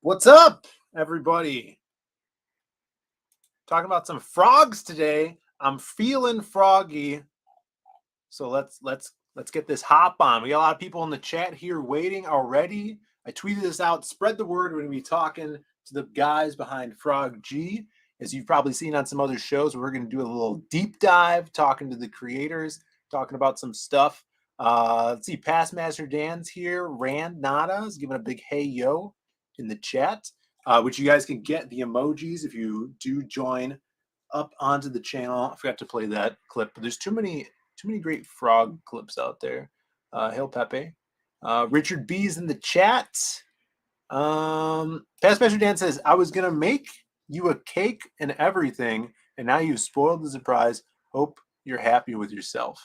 What's up, everybody? Talking about some frogs today. I'm feeling froggy. So let's get this hop on. We got a lot of people in the chat here waiting already. I tweeted this out. Spread the word. We're going to be talking to the guys behind Frog G. As you've probably seen on some other shows, we're going to do a little deep dive, talking to the creators, talking about some stuff. Let's see. Past Master Dan's here. Rand Nada is giving a big hey yo in the chat, which you guys can get the emojis if you do join up onto the channel. I forgot to play that clip, but there's too many great frog clips out there. Hail Pepe. Richard B is in the chat. Past Master Dan says, I was going to make you a cake and everything, and now you've spoiled the surprise. Hope you're happy with yourself.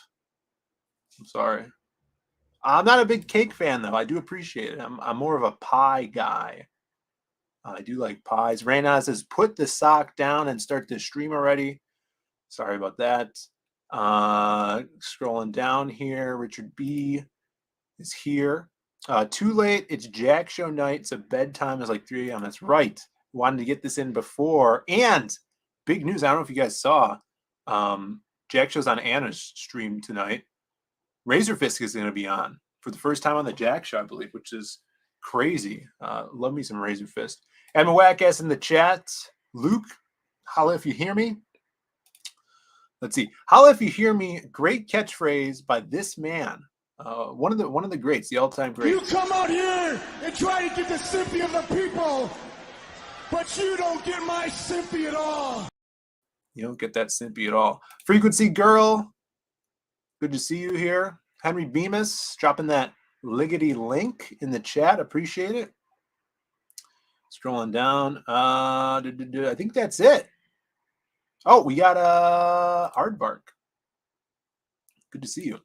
I'm sorry. I'm not a big cake fan, though. I do appreciate it. I'm more of a pie guy. I do like pies. Rayna says, put the sock down and start the stream already. Sorry about that. Scrolling down here, Richard B is here. Too late. It's Jack show night, so bedtime is like 3 a.m. That's right. Wanted to get this in before. And big news. I don't know if you guys saw. Jack show's on Anna's stream tonight. Razor Fist is going to be on for the first time on the Jack show, I believe, which is crazy. Love me some Razor Fist. And my whack ass in the chat. Luke, holla if you hear me. Let's see. Holla if you hear me. Great catchphrase by this man. One of the greats, the all-time great. You come out here and try to get the sympathy of the people, but you don't get my sympathy at all. You don't get that sympathy at all. Frequency Girl, good to see you here. Henry Bemis dropping that liggity link in the chat. Appreciate it. Scrolling down. I think that's it. Oh, we got Aardvark. Good to see you.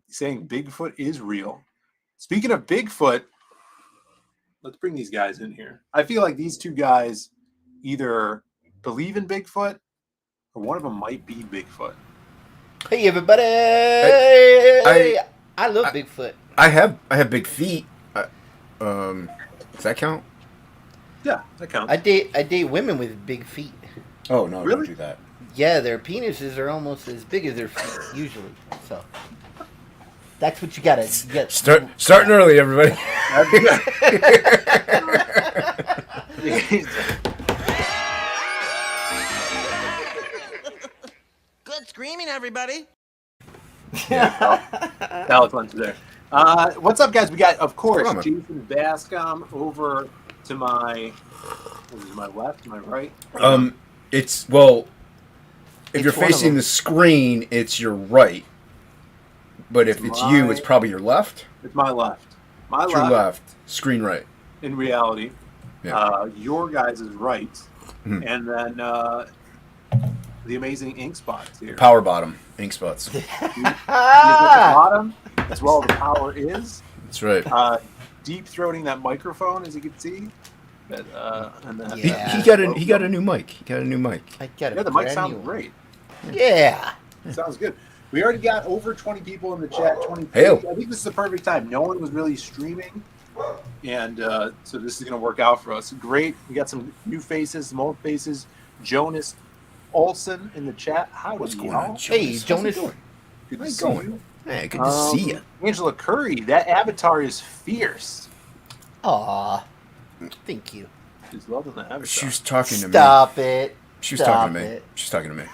Saying Bigfoot is real. Speaking of Bigfoot, let's bring these guys in here. I feel like these two guys either believe in Bigfoot or one of them might be Bigfoot. Hey everybody! I love Bigfoot. I have big feet. Does that count? Yeah, that counts. I date women with big feet. Oh no, Really? don't do that. Yeah, their penises are almost as big as their feet usually. So that's what you gotta get. Starting early, everybody. Good screaming, everybody. Alex went there. What's up, guys? We got, of course, Come on. Jason Bascom over to my left, my right. It's well, if It's you're one of facing them. the screen, it's your right. But if it's you, it's probably your left. It's my left. My It's your left, left. Screen right. in reality. Yeah. Your guys is right. Mhm. And then the amazing ink spots here. Power bottom. Ink spots. He is at the bottom, as well as the power is. That's right. Deep throating that microphone, as you can see. But, and then, Yeah. He got a new mic. He got a new mic. I got yeah, the mic sounds great. Yeah. Sounds good. We already got over 20 people in the chat. 20. Hey-o. I think this is the perfect time. No one was really streaming, and so this is going to work out for us. Great. We got some new faces, some old faces. Jonas Olson in the chat. Howdy, What's going y'all? on, Hey, Jonas? Jonas. Good How to you see going? you. Hey, good to see you. Angela Curry. That avatar is fierce. Aw. Thank you. She's loving the avatar. She was talking to me. Stop it. She was talking to me. it. She's talking to me.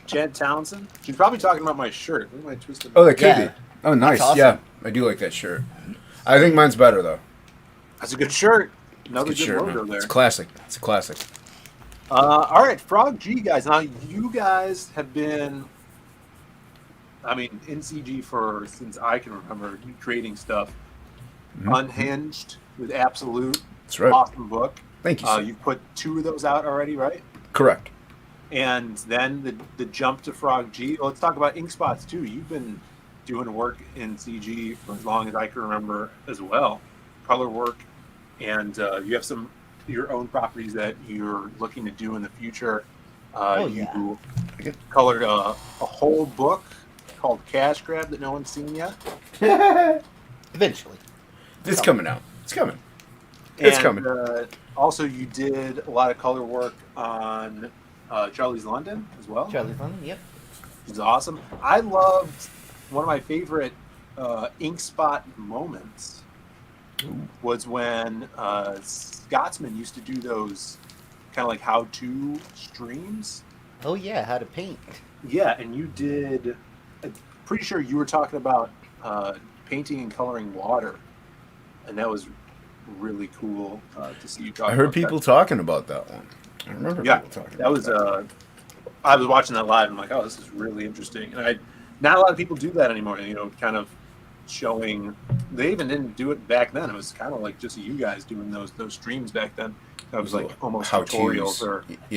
Chad Townsend. She's probably talking about my shirt. Look at my twisted. Oh, that could Yeah. be. Oh, nice. awesome. Yeah, I do like that shirt. I think mine's better though. That's a good shirt. Another Good good shirt, logo man. there. It's classic. It's a classic. All right, Frog G guys. Now you guys have been, I mean, in CG since I can remember, creating stuff. Mhm. Unhinged with Absolute, That's right. awesome book. Thank you. Sir. You put 2 of those out already, right? Correct. And then the jump to Frog G. Well, let's talk about ink spots too. You've been doing work in CG for as long as I can remember as well, color work, and you have some your own properties that you're looking to do in the future. You colored a whole book called Cash Grab that no one's seen yet. Eventually. It's coming out. It's coming. It's And coming. also, you did a lot of color work on Charlie's London as well, Charlie Fun. Yep. which is awesome. I loved one of my favorite ink spot moments was when Scotsman used to do those kind of like how-to streams. Oh yeah, how to paint. Yeah, and you did. I'm pretty sure you were talking about painting and coloring water, and that was really cool to see you talk. I heard about people that. talking about that one. I remember Yeah, people talking that about was. that. I was watching that live. And I'm like, oh, this is really interesting. And not a lot of people do that anymore. You know, kind of showing. They even didn't do it back then. It was kind of like just you guys doing those streams back then. That was like almost How-tos. tutorials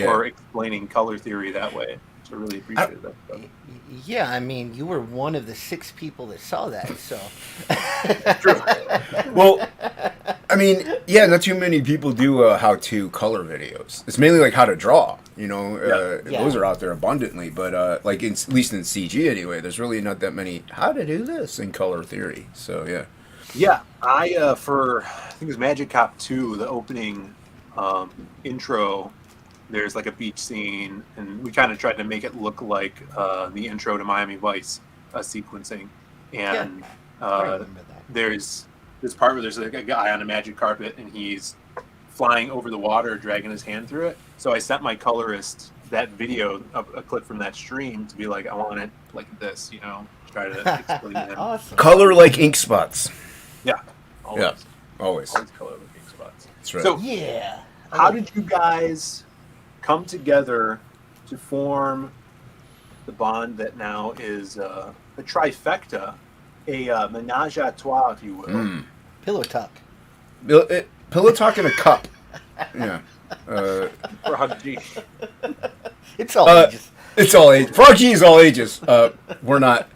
or explaining color theory that way. So I really appreciated that stuff. Yeah, I mean, you were one of the 6 people that saw that, so. Well, I mean, yeah, not too many people do how-to color videos. It's mainly like how to draw. You know, Yeah. those are out there abundantly, but like at least in CG anyway, there's really not that many how to do this in color theory. So yeah. Yeah, I think it was Magic Cop 2, the opening intro. There's like a beach scene, and we kind of tried to make it look like the intro to Miami Vice sequencing. And I remember that. there's this part where there's like a guy on a magic carpet, and he's flying over the water, dragging his hand through it. So I sent my colorist that video, a clip from that stream, to be like, I want it like this, you know, try to explain that. Awesome. Color like ink spots. Yeah, always. Yeah, always. Always color looking spots. That's right. So, Yeah. how did you guys come together to form the bond that now is a trifecta, a menage a trois, if you will? Pillow talk. Pillow talk in a cup. Yeah. For Hug G. It's all ages. It's all ages. Frog G is all ages. We're not.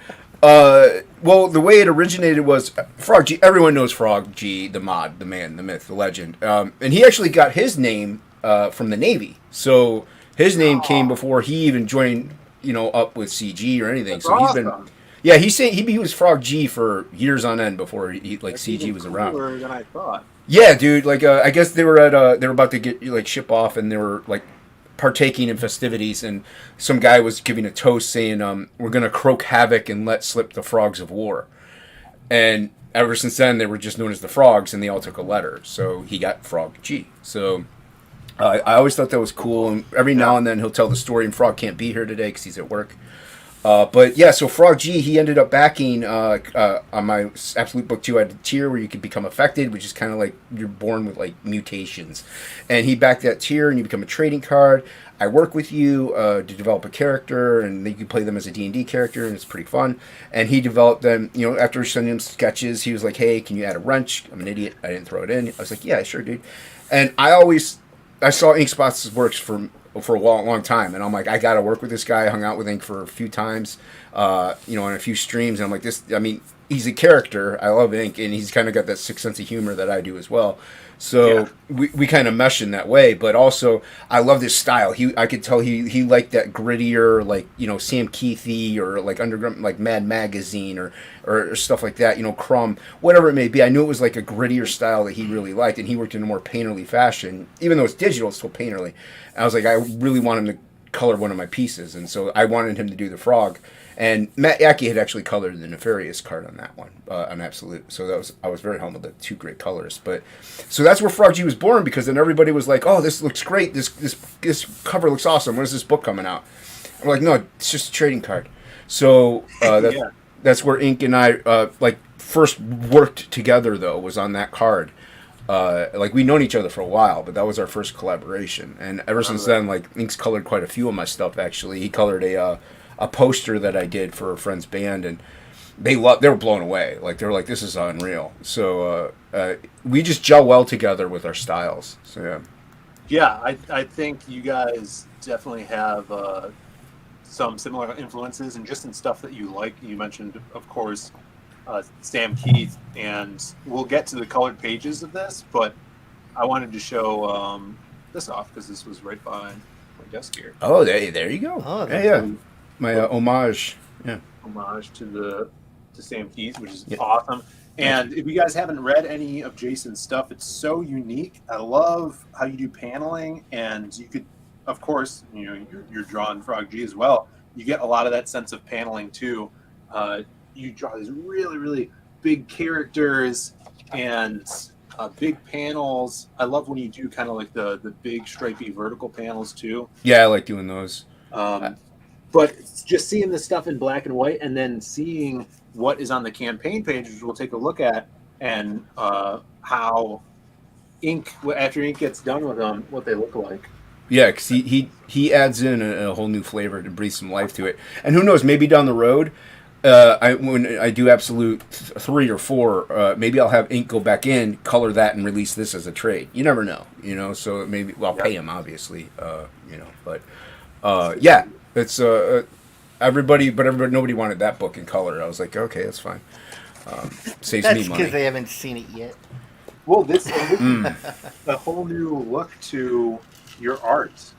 Well, the way it originated was Frog G. Everyone knows Frog G, the mod, the man, the myth, the legend. And he actually got his name from the Navy. So his name came before he even joined, you know, up with CG or anything. That's so he's been. awesome. Yeah, he was Frog G for years on end before he like That's CG even was around. cooler than I thought. Yeah, dude. Like, I guess they were they were about to get like ship off, and they were like partaking in festivities, and some guy was giving a toast saying, "We're gonna croak havoc and let slip the frogs of war." And ever since then, they were just known as the Frogs, and they all took a letter. So he got Frog G. So I always thought that was cool. And every now and then he'll tell the story, and Frog can't be here today because he's at work. But yeah, so Frog G, he ended up backing on my Absolute Book 2. I had a tier where you could become affected, which is kind of like you're born with like mutations. And he backed that tier, and you become a trading card. I work with you to develop a character, and then you can play them as a D&D character, and it's pretty fun. And he developed them, you know, after sending him sketches, he was like, hey, can you add a wrench? I'm an idiot. I didn't throw it in. I was like, yeah, sure, dude. And I saw Inkspots' works for a long time, and I'm like, I gotta work with this guy. I hung out with Ink for a few times, you know, on a few streams, and I'm like, he's a character. I love Ink, and he's kind of got that sixth sense of humor that I do as well. So we kind of mesh in that way, but also I love his style. I could tell he liked that grittier, like, you know, Sam Keithy or like underground, like Mad Magazine or stuff like that, you know, Crumb, whatever it may be. I knew it was like a grittier style that he really liked, and he worked in a more painterly fashion. Even though it's digital, it's still painterly. And I was like, I really want him to color one of my pieces, and so I wanted him to do the frog. And Matt Yackey had actually colored the Nefarious card on that one, on Absolute. So I was very humbled at 2 great colors. But so that's where Frog G was born, because then everybody was like, "Oh, this looks great. This cover looks awesome. When is this book coming out?" I'm like, "No, it's just a trading card." So that's where Ink and I like first worked together. Though was on that card. Like we'd known each other for a while, but that was our first collaboration. And ever since then, like Ink's colored quite a few of my stuff. Actually, he colored a poster that I did for a friend's band, and they were blown away. Like they were like, "This is unreal." So we just gel well together with our styles. So Yeah, I think you guys definitely have some similar influences, and just in stuff that you like. You mentioned, of course, Sam Keith, and we'll get to the colored pages of this, but I wanted to show this off because this was right behind my desk here. oh, there you go. Oh, yeah. My homage. Yeah. Homage to Sam Keith, which is awesome. And if you guys haven't read any of Jason's stuff, it's so unique. I love how you do paneling, and you could, of course, you're drawing Frog G as well. You get a lot of that sense of paneling too. You draw these really, really big characters and big panels. I love when you do kind of like the big stripy vertical panels too. Yeah, I like doing those. But just seeing this stuff in black and white and then seeing what is on the campaign page, which we'll take a look at, and how after ink gets done with them, what they look like. Yeah, because he adds in a whole new flavor to breathe some life to it. And who knows, maybe down the road, when I do Absolute 3 or 4, maybe I'll have ink go back in, color that, and release this as a trade. You never know, so maybe, well, I'll pay him, obviously, but yeah, it's nobody wanted that book in color. I was like, okay, that's fine. Saves That's me money. because they haven't seen it yet. Well, this a whole new look to your art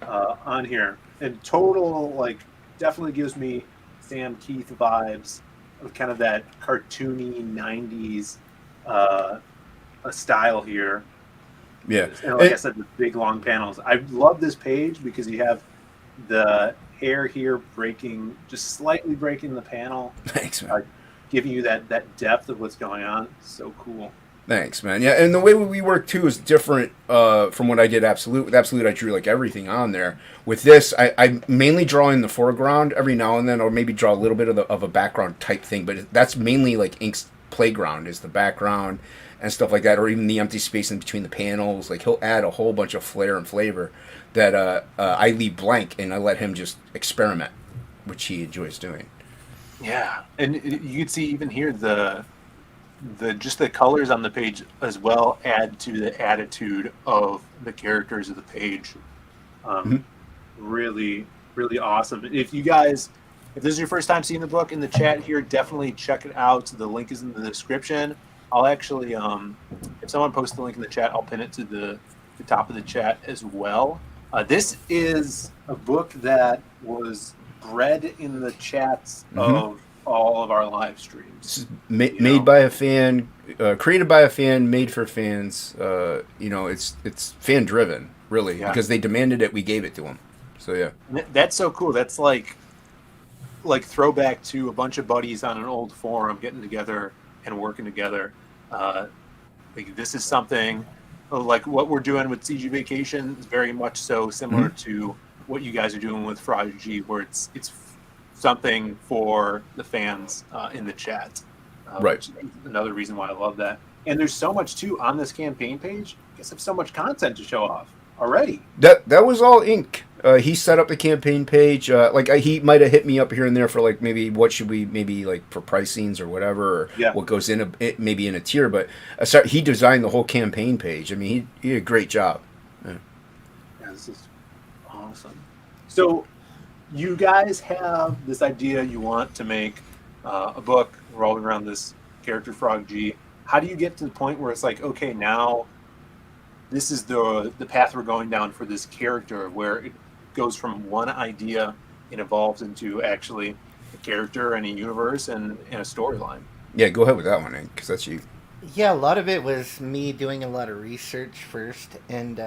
on here. And total, like, definitely gives me Sam Keith vibes of kind of that cartoony 90s a style here. Yeah. And like I said, the big long panels. I love this page because you have the hair here just slightly breaking the panel. Thanks, man. Giving you that depth of what's going on. So cool. Thanks, man. Yeah, and the way we work too is different from what I did Absolute. With Absolute, I drew like everything on there. With this, I mainly draw in the foreground every now and then, or maybe draw a little bit of a background type thing. But that's mainly like Ink's playground is the background and stuff like that, or even the empty space in between the panels. Like he'll add a whole bunch of flair and flavor that I leave blank, and I let him just experiment, which he enjoys doing. Yeah, and you can see even here the just the colors on the page as well add to the attitude of the characters of the page. Really, really awesome. If this is your first time seeing the book in the chat here, definitely check it out. The link is in the description. I'll actually, if someone posts the link in the chat, I'll pin it to the top of the chat as well. This is a book that was bred in the chats of all of our live streams. Made by a fan, created by a fan, made for fans. It's fan driven, really, because they demanded it. We gave it to them. So yeah, that's so cool. That's like throwback to a bunch of buddies on an old forum getting together and working together. Like this is something like what we're doing with CG Vacation is very much so similar to what you guys are doing with Frog G, where it's something for the fans in the chat. Right. Which is another reason why I love that. And there's so much too on this campaign page. I guess there's so much content to show off already. That was all Ink. He set up the campaign page. He might have hit me up here and there for like maybe what should we maybe like for pricings or whatever, or what goes in maybe in a tier. But he designed the whole campaign page. I mean, he did a great job. Yeah, this is awesome. So you guys have this idea you want to make a book revolving around this character Frog G. How do you get to the point where it's like, okay, now this is the path we're going down for this character, where it goes from one idea and evolves into actually a character and a universe and a storyline? Yeah, go ahead with that one, Ink, because that's you. Yeah, a lot of it was me doing a lot of research first, and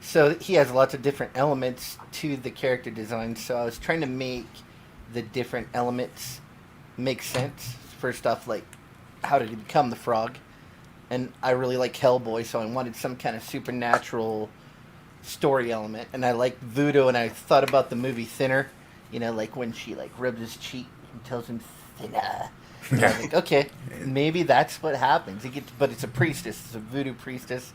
so he has lots of different elements to the character design, so I was trying to make the different elements make sense. First off, like, how did he become the frog? And I really like Hellboy, so I wanted some kind of supernatural story element. And I like voodoo, and I thought about the movie Thinner, like when she, like, rubs his cheek and tells him, Thinner. And I was like, okay, maybe that's what happens. But it's a priestess, it's a voodoo priestess.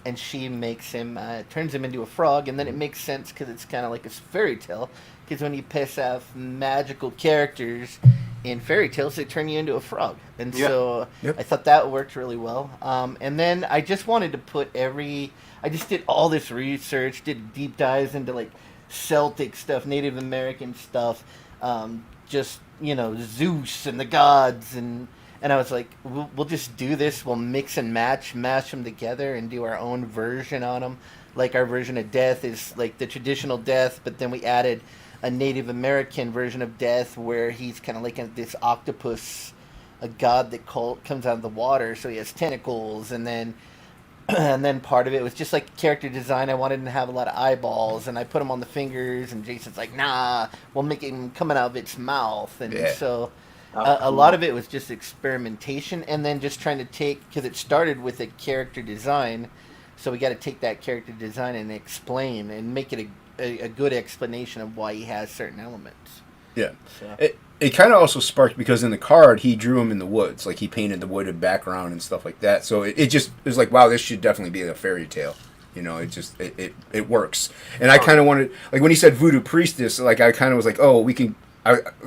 And she makes him, turns him into a frog, and then it makes sense because it's kind of like a fairy tale. Because when you piss off magical characters in fairy tales, they turn you into a frog. And so I thought that worked really well. And then I just wanted to put I just did all this research, did deep dives into like Celtic stuff, Native American stuff, Zeus and the gods, and I was like, we'll just do this. We'll mix and mash them together, and do our own version on them. Like our version of Death is like the traditional Death, but then we added a Native American version of Death where he's kind of like this octopus a god that comes out of the water, so he has tentacles, and then and then part of it was just like character design. I wanted him to have a lot of eyeballs, and I put them on the fingers, and Jason's like, nah, we'll make him coming out of its mouth. And so a lot of it was just experimentation, and then just trying to take, because it started with a character design, so we got to take that character design and explain and make it a good explanation of why he has certain elements. Yeah. So. It kind of also sparked because in the card he drew him in the woods, like he painted the wooded background and stuff like that. So it was like, wow, this should definitely be a fairy tale. You know, it works. And I kind of wanted, like when he said voodoo priestess, like I kind of was like, oh, we can.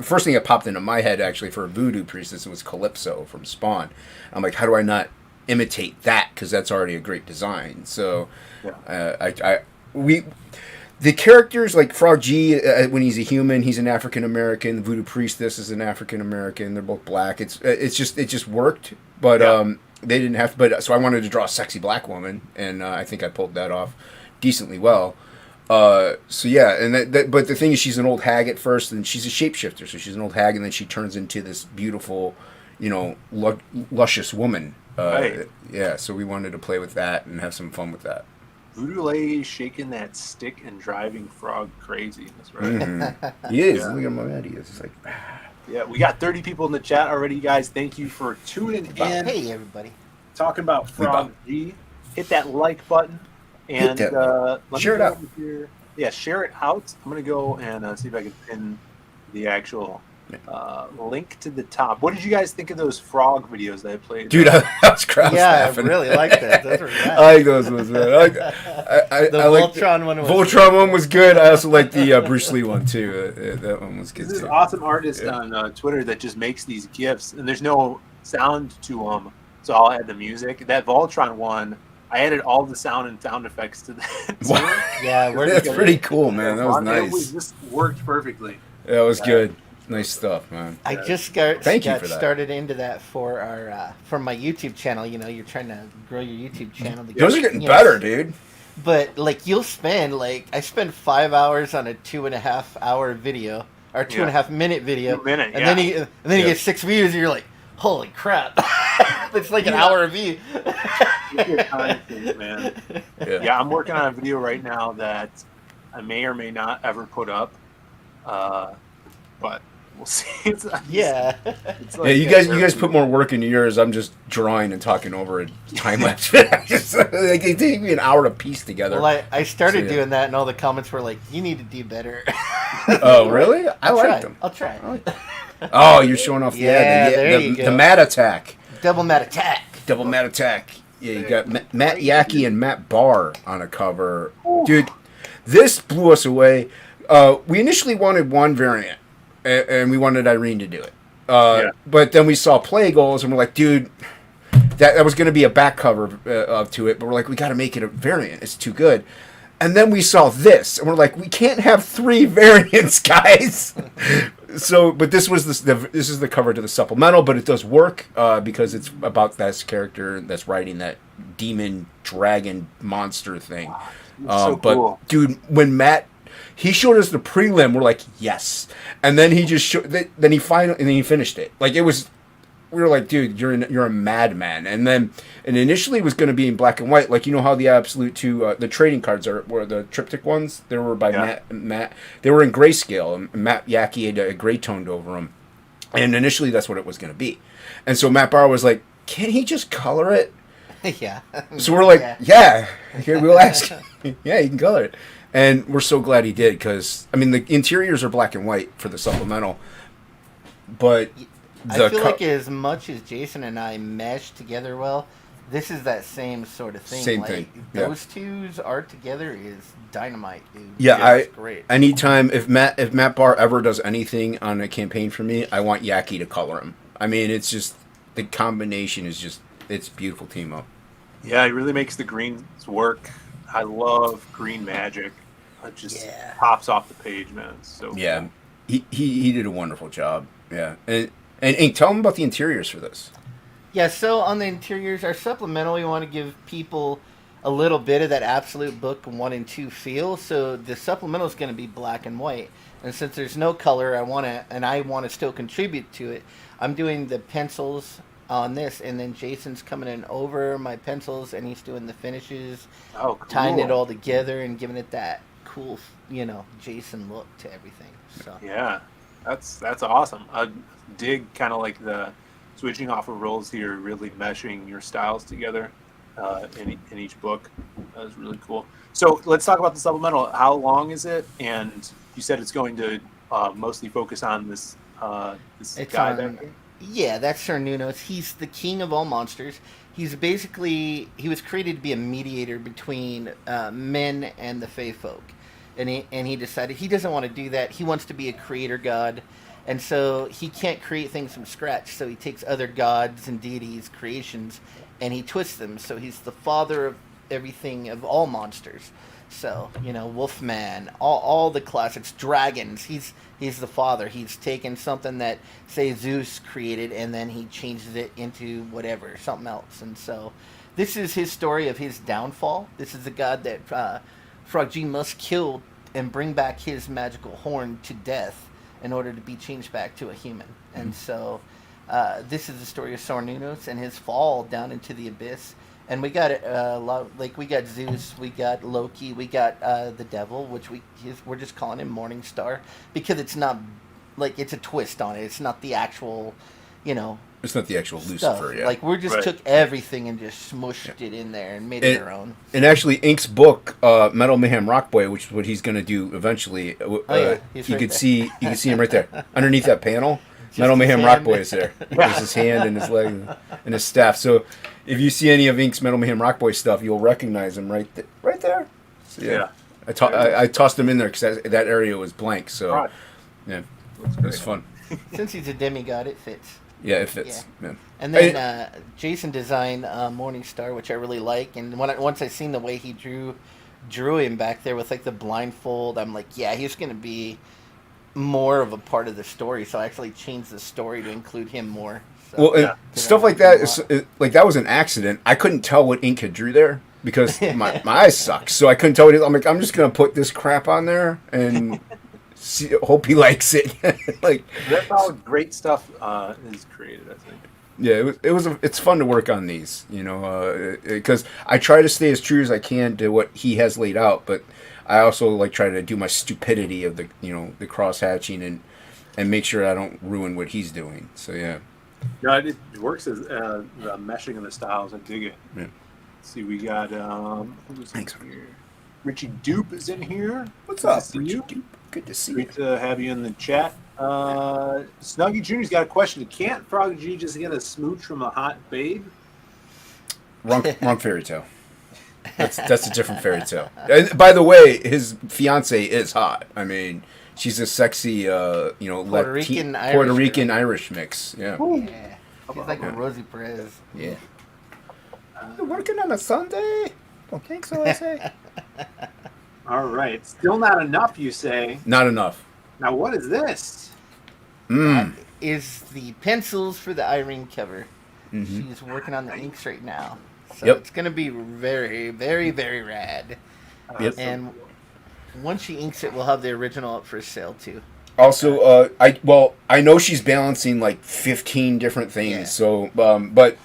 First thing that popped into my head actually for a voodoo priestess was Calypso from Spawn. I'm like, how do I not imitate that? Because that's already a great design. So the characters, like Frog G, when he's a human, he's an African American. Voodoo Priestess is an African American. They're both black. It just worked, but they didn't have to. But so I wanted to draw a sexy black woman, and I think I pulled that off decently well. So yeah, and but the thing is, she's an old hag at first, and she's a shapeshifter. So she's an old hag, and then she turns into this beautiful, luscious woman. Right. Yeah. So we wanted to play with that and have some fun with that. Voodoo Lady shaking that stick and driving Frog crazy. That's right. Mm-hmm. He is. Yeah. Look at how mad he is. It's like, yeah, we got 30 people in the chat already, guys. Thank you for tuning in. Hey, everybody. Talking about Frog G. Hit that like button. And let share me it go out. over here. Yeah, share it out. I'm going to go and see if I can pin the actual link to the top. What did you guys think of those frog videos that I played? Dude, I was crowd laughing. I really liked that. Those were rad. I like those ones, man. The Voltron one was Voltron one was good. I also like the Bruce Lee one too. That one was good This is too. an awesome artist on Twitter that just makes these GIFs, and there's no sound to them, so I'll add the music. That Voltron one, I added all the sound and sound effects to that. Wow. Yeah, That's pretty cool, man. That was It nice. just worked perfectly. That was good. Nice stuff, man. I just got Thank you for that. started into that for our for my YouTube channel. You know, you're trying to grow your YouTube channel. To Those are getting better, dude. But like, you'll spend I spend 5 hours on a 2.5 hour video or 2.5 minute video, and then you get 6 views, and you're like, holy crap! It's like an hour a view. Man. Yeah, I'm working on a video right now that I may or may not ever put up, but we'll see. It's like, yeah, you guys put more work into yours. I'm just drawing and talking over a time lapse. Like, they take me an hour to piece together. Well, I started doing that, and all the comments were like, "You need to do better." Oh, really? I like them. I'll try. Oh, you're showing off the mat attack. Double mat attack. Double mat attack. Yeah, you got Matt Yackee and Matt Barr on a cover. Dude, this blew us away. We initially wanted one variant, and we wanted Irene to do it. But then we saw play goals, and we're like, dude, that was going to be a back cover to it, but we're like, we got to make it a variant. It's too good. And then we saw this, and we're like, we can't have 3 variants, guys. So, but this is the cover to the supplemental, but it does work because it's about that character that's riding that demon dragon monster thing. So cool. But dude, when he showed us the prelim, we're like, yes, and then he just then he finished it. Like, it was. We were like, dude, you're a madman. And initially it was going to be in black and white, like, you know how the Absolute 2 the trading cards were the triptych ones. They were by Matt. They were in grayscale, and Matt Yackee had a gray toned over them. And initially that's what it was going to be. And so Matt Barr was like, can't he just color it? Yeah. So we're like, yeah. Here, we'll ask. Yeah, he can color it. And we're so glad he did, because I mean the interiors are black and white for the supplemental, but. I feel like as much as Jason and I mesh together well, this is that same sort of thing. Same thing. Yeah. Those two's art together is dynamite, dude. Yeah, it's great. Anytime if Matt Barr ever does anything on a campaign for me, I want Yackee to color him. I mean, it's just the combination is just it's beautiful team up. Yeah, he really makes the greens work. I love green magic. It just pops off the page, man. So yeah, cool. He did a wonderful job. Yeah, and tell them about the interiors for this. Yeah, so on the interiors, our supplemental, we want to give people a little bit of that absolute book 1 and 2 feel. So the supplemental is going to be black and white. And since there's no color, I want to still contribute to it. I'm doing the pencils on this, and then Jason's coming in over my pencils, and he's doing the finishes, Oh, cool. tying it all together and giving it that cool, Jason look to everything. So Yeah, that's awesome. I dig kind of like the switching off of roles here, really meshing your styles together in each book. That was really cool. So let's talk about the supplemental. How long is it? And you said it's going to mostly focus on this it's guy on. back here. Yeah, that's Sir Nunos. He's the king of all monsters. He was created to be a mediator between men and the Fae folk, and he decided he doesn't want to do that. He wants to be a creator god, and so he can't create things from scratch. So he takes other gods and deities' creations, and he twists them. So he's the father of everything, of all monsters. So Wolfman, all the classics, dragons. He's the father. He's taken something that, say, Zeus created, and then he changes it into whatever, something else. And so this is his story of his downfall. This is the god that Frog G must kill and bring back his magical horn to death in order to be changed back to a human. Mm-hmm. And so this is the story of Sor Nunos and his fall down into the abyss. And we got we got Zeus, we got Loki, we got the devil, which we're just calling him Morning Star because it's not it's a twist on it. It's not the actual, It's not the actual stuff. Lucifer, yeah. Like we just took everything and just smushed it in there and made it our own. And actually, Ink's book, Metal Mayhem Rock Boy, which is what he's going to do eventually. You can see him right there underneath that panel. Metal Mayhem Rock Boy is there. There's his hand and his leg and his staff. So if you see any of Ink's Metal Mayhem Rock Boy stuff, you'll recognize him right there. So, yeah. I tossed him in there because that area was blank. So yeah, it was fun. Since he's a demigod, it fits. Yeah, it fits. Yeah. And then Jason designed Morning Star, which I really like. And once I seen the way he drew him back there with the blindfold, I'm like, yeah, he's going to be more of a part of the story. So I actually changed the story to include him more. So, stuff like that that was an accident. I couldn't tell what Ink had drew there because my eyes suck, so I couldn't tell what I'm like. I'm just gonna put this crap on there and hope he likes it. That's how great stuff is created, I think. Yeah, it's fun to work on these, because I try to stay as true as I can to what he has laid out, but I also try to do my stupidity of the cross hatching and make sure I don't ruin what he's doing. So yeah. No, it works as the meshing of the styles. I dig it. Yeah. Let's see, we got who's in here? Richie Dupe is in here. What's Good up, to see Richie you. Dupe? Good to see Great you. to have you in the chat. Snuggy Jr.'s got a question. Can't Frog G just get a smooch from a hot babe? Wrong fairy tale. That's a different fairy tale. By the way, his fiance is hot. I mean, she's a sexy, Puerto Rican Irish mix. Yeah. Yeah. She's like a Rosie Perez. Yeah. You're working on a Sunday? Don't think so, I say. All right. Still not enough, you say. Not enough. Now, what is this? That is the pencils for the Irene cover. Mm-hmm. She's working on the inks right now. So Yep. it's going to be very, very, very rad. Yep. And once she inks it, we'll have the original up for sale, too. Also, I know she's balancing 15 different things. Yeah. So, but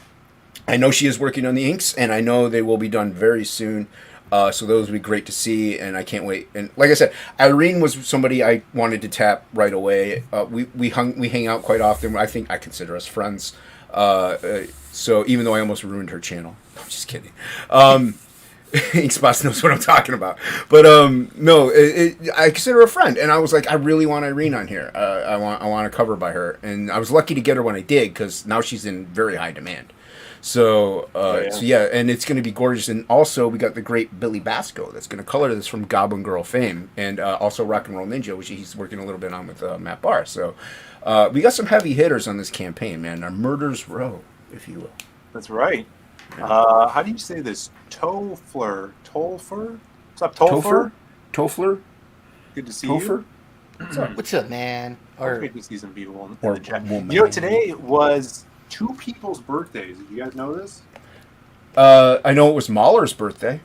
I know she is working on the inks, and I know they will be done very soon. So those would be great to see, and I can't wait. And like I said, Irene was somebody I wanted to tap right away. We hang out quite often. I think I consider us friends. So even though I almost ruined her channel, I'm just kidding. Inkspots knows what I'm talking about. But no, I consider her a friend, and I was like, I really want Irene on here. I want a cover by her, and I was lucky to get her when I did because now she's in very high demand. So, and it's going to be gorgeous. And also, we got the great Billy Basco that's going to color this from Goblin Girl fame, and also Rock and Roll Ninja, which he's working a little bit on with Matt Barr. So, we got some heavy hitters on this campaign, man. A murder's row, if you will. That's right. How do you say this? Tolfer? What's up, Tolfer? Tofler? Good to see Topher? you. What's up, man? Or great to see some people in or the chat. woman. Today was two people's birthdays. Did you guys know this? I know it was Mahler's birthday.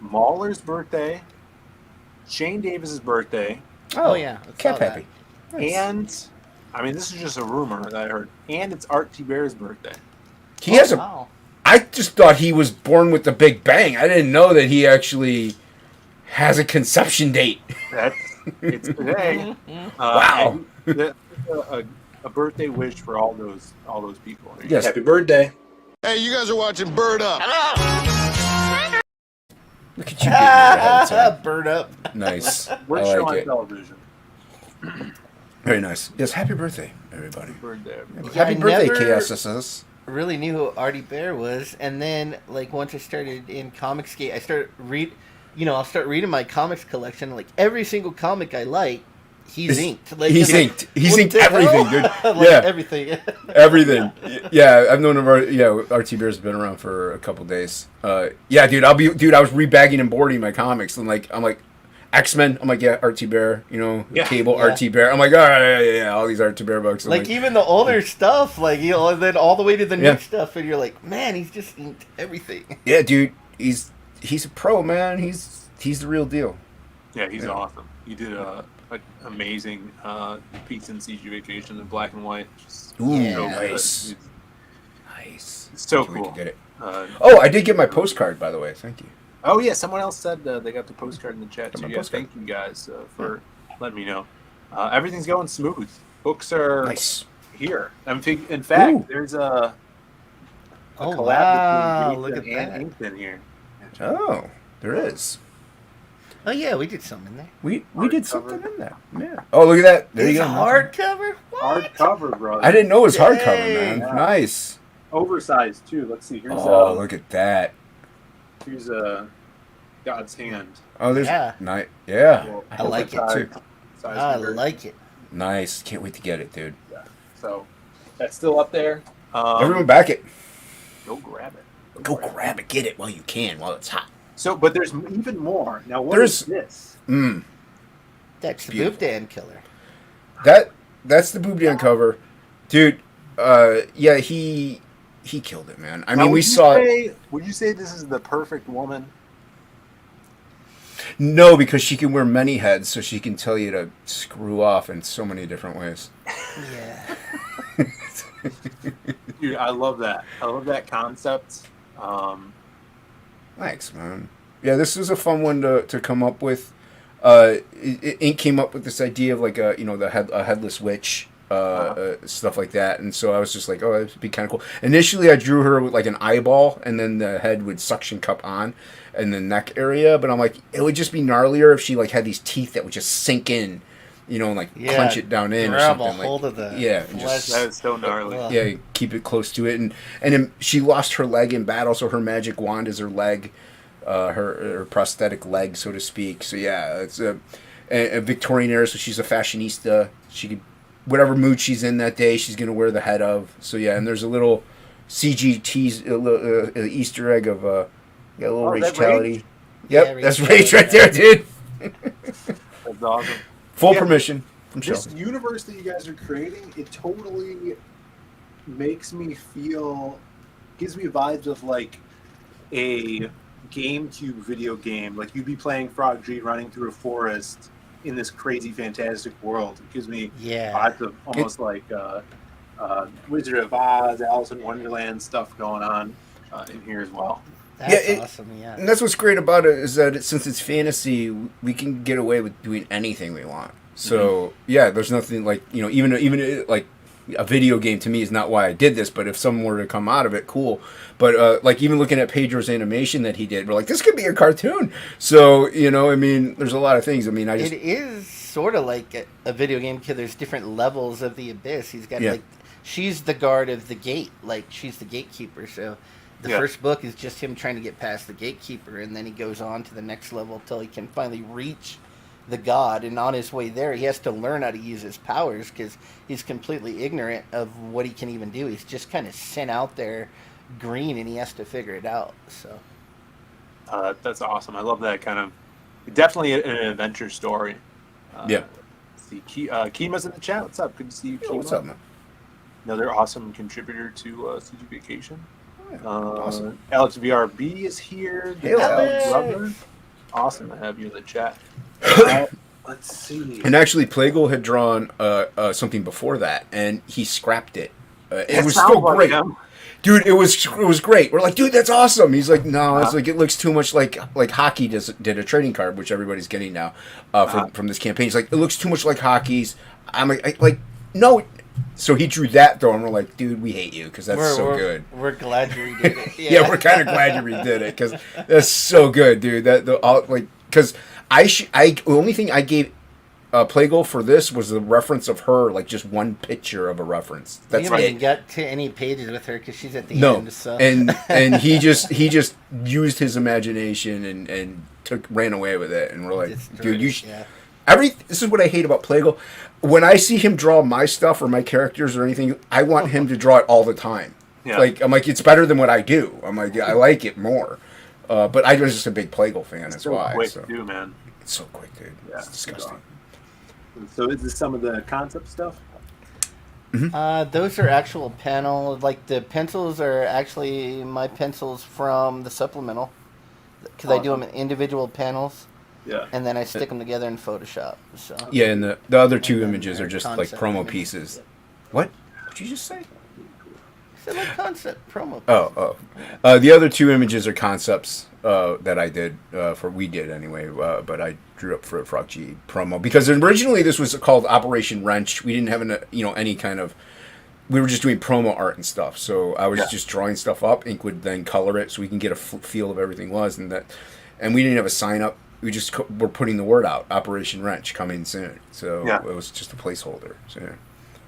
Mahler's birthday, Shane Davis's birthday, Oh, yeah, I saw Cap that. Happy. Nice. and I mean this is just a rumor that I heard. And it's Art T. Bear's birthday. He has a. Wow. I just thought he was born with the Big Bang. I didn't know that he actually has a conception date. It's today. Wow. and a birthday wish for all those people. Yes. Happy birthday. Hey, you guys are watching Bird Up. Look at you getting your head inside. Bird up. Nice. We're I show like on it. television. Very nice. Yes, happy birthday, everybody. Birthday. Yeah, Happy I birthday, never- KSSS. Really knew who Artie Bear was, and then like once I started in Comicsgate, I started I'll start reading my comics collection. Like every single comic I like, he's inked. Like He's inked. He's what inked the everything, hell? dude. Like, Yeah. everything. Everything. Yeah, I've known RT Bear's been around for a couple days. Yeah, dude, I was rebagging and boarding my comics, and I'm like, X-Men. I'm like, yeah, RT Bear. Cable, Yeah. RT Bear. I'm like, all right, yeah, all these RT Bear books. I'm Like even the older stuff, like and then all the way to the new Yeah. stuff, and you're like, man, he's just inked everything. yeah, dude, he's a pro, man. He's the real deal. Yeah, he's awesome. He did an amazing piece in CG Vacation in black and white. Just Ooh, Yeah. so good. nice. It's Nice. so Can't wait cool. to get it. Uh, Oh, I did get my postcard, by the way. Thank you. oh yeah, someone else said they got the postcard in the chat Got too. my Yeah, postcard. thank you guys for letting me know. Everything's going smooth. Books are Nice. here. In fact, Ooh. there's a Oh collab wow, between look Jason at and that. Inkton here. Oh, there is. Oh yeah, we did something in there. We Hardcover. did something in there. Yeah. Oh, look at that. There you It's go. hardcover. What? Hardcover, brother. I didn't know it was hardcover, Dang. man. Yeah. Nice. Oversized too. Let's see. Here's Oh, look at that. here's God's hand. Oh, there's Yeah. nice. Yeah, Well, I like it, oversized too. size I conversion. like it. nice. Can't wait to get it, dude. So that's still up there. Everyone, back it. Go grab it. Go grab it. Get it while you can, while it's hot. So, but there's even more. Now, what There's- is this? That's the Beautiful. Boob Dan killer. That's the boob down cover, dude. Yeah, he killed it, man. I Now, mean, we would you saw it. say- Would you say this is the perfect woman? No, because she can wear many heads, so she can tell you to screw off in so many different ways. Yeah. Dude, I love that. I love that concept. Thanks, man. Yeah, this was a fun one to come up with. Ink came up with this idea of like a headless witch, stuff like that, and so I was just like, oh, that'd be kind of cool. Initially, I drew her with like an eyeball, and then the head would suction cup on, and the neck area. But I'm like, it would just be gnarlier if she like had these teeth that would just sink in, and like Yeah, clench it down in or grab something. a hold of the yeah, and flesh. just That is so gnarly. Ugh. yeah, keep it close to it, and then she lost her leg in battle, so her magic wand is her leg, her prosthetic leg, so to speak. So yeah, it's a Victorian era, so she's a fashionista. She could, whatever mood she's in that day, she's gonna wear the head of. So yeah, and there's a little CG tease, Easter egg of a little Oh, is that Rage-tality. Rage? Yep, Yeah, that's Rage Rage right Tality, there, dude. That's awesome. Full Yeah. permission from This Shelby. universe that you guys are creating, it totally makes me feel, gives me vibes of like a GameCube video game. Like you'd be playing Frog G running through a forest in this crazy, fantastic world. It gives me Yeah. vibes of almost like Wizard of Oz, Alice in Wonderland stuff going on in here as well. That's Yeah, awesome. Yeah. And that's what's great about it is that since it's fantasy, we can get away with doing anything we want. So yeah, there's nothing like even like a video game to me is not why I did this. But if someone were to come out of it, cool. But like even looking at Pedro's animation that he did, we're like, this could be a cartoon. So I mean, there's a lot of things. I mean, I just It is sort of like a video game because there's different levels of the abyss. He's got Yeah. like, she's the guard of the gate, like she's the gatekeeper. So the Yeah. first book is just him trying to get past the gatekeeper, and then he goes on to the next level till he can finally reach the god. And on his way there, he has to learn how to use his powers because he's completely ignorant of what he can even do. He's just kind of sent out there green, and he has to figure it out. So That's awesome. I love that kind of, definitely an adventure story. Yeah. See, Kima's in the chat. What's up? Good to see you, Yo, Kima. what's up, man? Another awesome contributor to CG Vacation. Awesome. Alex VRB is here. Hail, Alex. Brother. Awesome to have you in the chat. Let's see. And actually, Plagle had drawn something before that, and he scrapped it. It was sounds still like great. him. Dude, it was great. We're like, dude, that's awesome. He's like, no, it's like it looks too much like hockey did a trading card, which everybody's getting now from this campaign. He's like, it looks too much like hockey's. I'm like, no. So he drew that though, and we're like, dude, we hate you because that's so good. We're glad you redid it. Yeah, we're kind of glad you redid it because that's so good, dude. Because the only thing I gave Plagle for this was the reference of her, like just one picture of a reference. That's You haven't it. even got to any pages with her because she's at the No, end. So. and he just used his imagination and ran away with it, and we're like, dude, you should. Yeah. This is what I hate about Plagle. When I see him draw my stuff or my characters or anything, I want him to draw it all the time. Yeah. Like I'm like, it's better than what I do. I'm like, I like it more. But I was just a big Plagle fan. That's so why. quick So. too, man. It's so quick, dude. Yeah, It's disgusting. So is this some of the concept stuff? Those are actual panel. Like the pencils are actually my pencils from the supplemental because I do them in individual panels. Yeah. And then I stick them together in Photoshop. So Yeah, and the other two then images are just like concept promo images. pieces. What? What'd you just say? it's like concept promo. The other two images are concepts that I did we did anyway, but I drew up for a Frog G promo because originally this was called Operation Wrench. We didn't have any kind of. We were just doing promo art and stuff, so I was just drawing stuff up. Ink would then color it so we can get a feel of everything was, and we didn't have a sign up. We just were putting the word out, Operation Wrench coming soon. So it was just a placeholder. So yeah.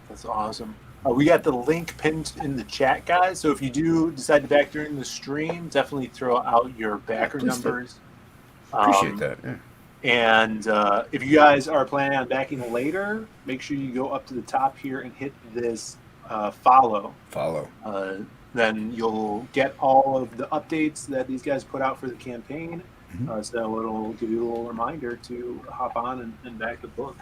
That's awesome. We got the link pinned in the chat, guys. So if you do decide to back during the stream, definitely throw out your backer please do. numbers. Appreciate that. Yeah. And if you guys are planning on backing later, make sure you go up to the top here and hit this follow. Then you'll get all of the updates that these guys put out for the campaign. So it'll give you a little reminder to hop on and back the book.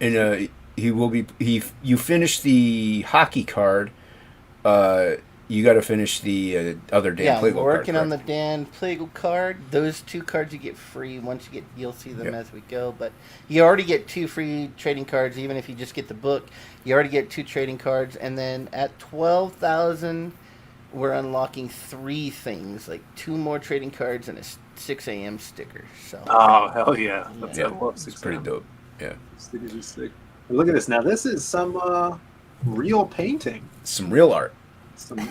And you finish the hockey card. You got to finish the other Dan Plagle card. We're working on the correct? Dan Plagle card. Those two cards you get free. Once you'll see them as we go. But you already get 2 free trading cards, even if you just get the book. You already get 2 trading cards, and then at 12,000, we're unlocking 3 things, like 2 more trading cards and a 6 a.m. sticker. So. Oh hell yeah! That's Yeah, I love it's 6 pretty a.m. dope. Yeah. Stickers are sick. And look at this now. This is some real painting. Some real art. Some,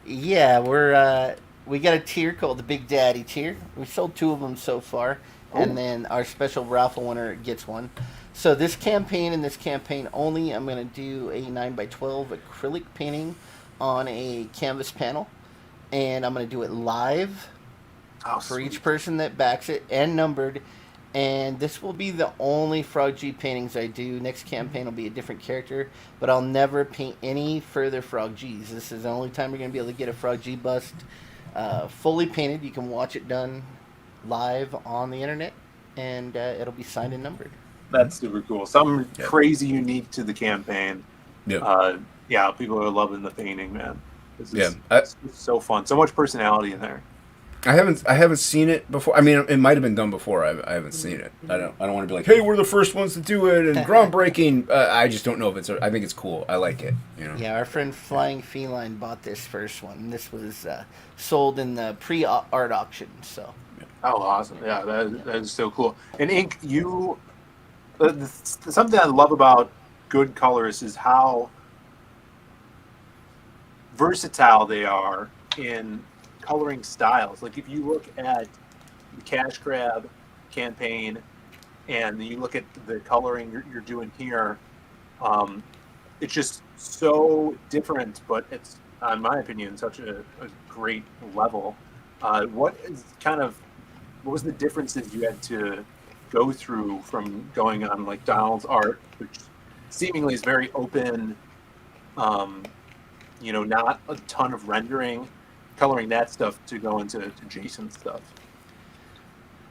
Yeah, we got a tier called the Big Daddy tier. We sold 2 of them so far, and then our special raffle winner gets one. So this campaign and this campaign only, I'm going to do a 9x12 acrylic painting on a canvas panel, and I'm going to do it live for each person that backs it and numbered. And this will be the only Frog G paintings I do. Next campaign will be a different character, but I'll never paint any further Frog Gs. This is the only time you're going to be able to get a Frog G bust fully painted. You can watch it done live on the internet, and it'll be signed and numbered. That's super cool. Something crazy unique to the campaign. Yeah. People are loving the painting, man. This is it's so fun. So much personality in there. I haven't seen it before. I mean, it might have been done before. I haven't seen it. I don't want to be like, hey, we're the first ones to do it and groundbreaking. I just don't know if I think it's cool. I like it. Yeah, our friend Flying Feline bought this first one. This was sold in the pre-art auction. So. Oh, awesome! Yeah, that is so cool. And Ink, something I love about good colorists is how versatile they are in coloring styles. Like if you look at the Cash Grab campaign and you look at the coloring you're doing here, it's just so different, but it's, in my opinion, such a great level. What was the differences you had to go through from going on like Donald's art, which seemingly is very open, not a ton of rendering, coloring that stuff to go into Jason's stuff?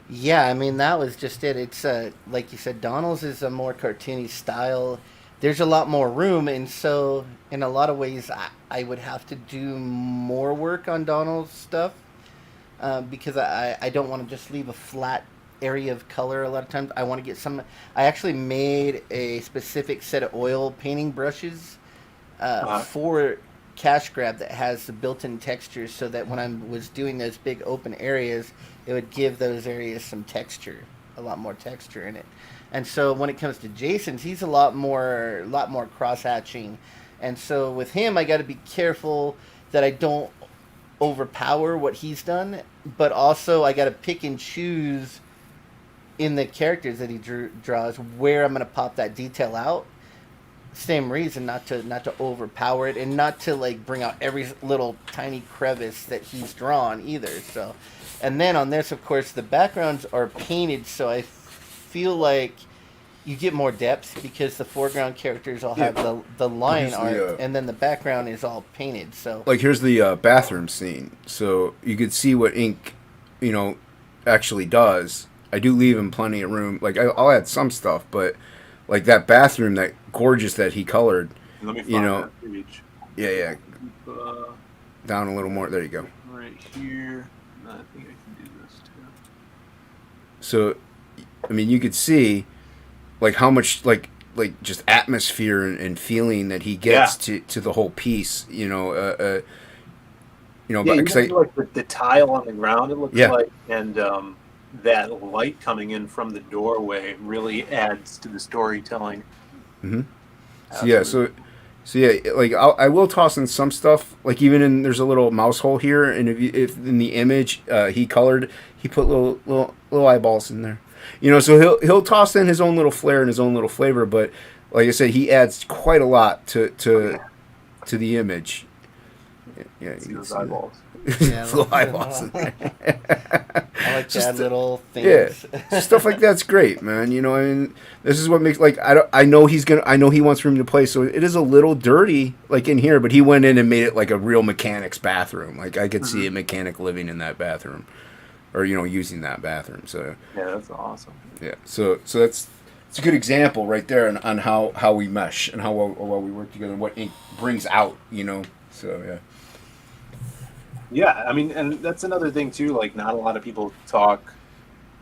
Yeah, I mean, that was just it. It's like you said, Donald's is a more cartoony style. there's a lot more room, and so in a lot of ways, I would have to do more work on Donald's stuff because I don't want to just leave a flat area of color. A lot of times, I want to get some. I actually made a specific set of oil painting brushes for Cash Grab that has the built-in textures, so that when I was doing those big open areas, it would give those areas some texture, a lot more texture in it. And so when it comes to Jason's, he's a lot more cross hatching, and so with him, I got to be careful that I don't overpower what he's done, but also I got to pick and choose in the characters that he draws where I'm going to pop that detail out. Same reason, not to overpower it, and not to like bring out every little tiny crevice that he's drawn either. So, and then on this, of course, the backgrounds are painted, so I feel like you get more depth because the foreground characters all have the line art, and then the background is all painted. So, like, here's the bathroom scene, so you could see what ink, actually does. I do leave him plenty of room. Like, I'll add some stuff, but like that bathroom, that gorgeous that he colored. Let me find that page. Yeah. Down a little more. There you go. Right here. I think I can do this too. So, I mean, you could see like how much like just atmosphere and feeling that he gets to the whole piece. Yeah, because like the tile on the ground, it looks like, and that light coming in from the doorway really adds to the storytelling. Mm-hmm. So like I will toss in some stuff. Like even there's a little mouse hole here, and if in the image he put little eyeballs in there. So he'll toss in his own little flair and his own little flavor. But like I said, he adds quite a lot to the image. Yeah, you see those eyeballs. Little eyeballs in there. I like to add little things. Yeah, stuff like that's great, man. I mean, this is what makes I know he wants room to play, so it is a little dirty, like in here, but he went in and made it like a real mechanic's bathroom. Like I could see a mechanic living in that bathroom, or using that bathroom. So yeah, that's awesome. Yeah, so it's a good example right there on how we mesh and how well we work together and what ink brings out. So yeah. Yeah, I mean, and that's another thing too. Like, not a lot of people talk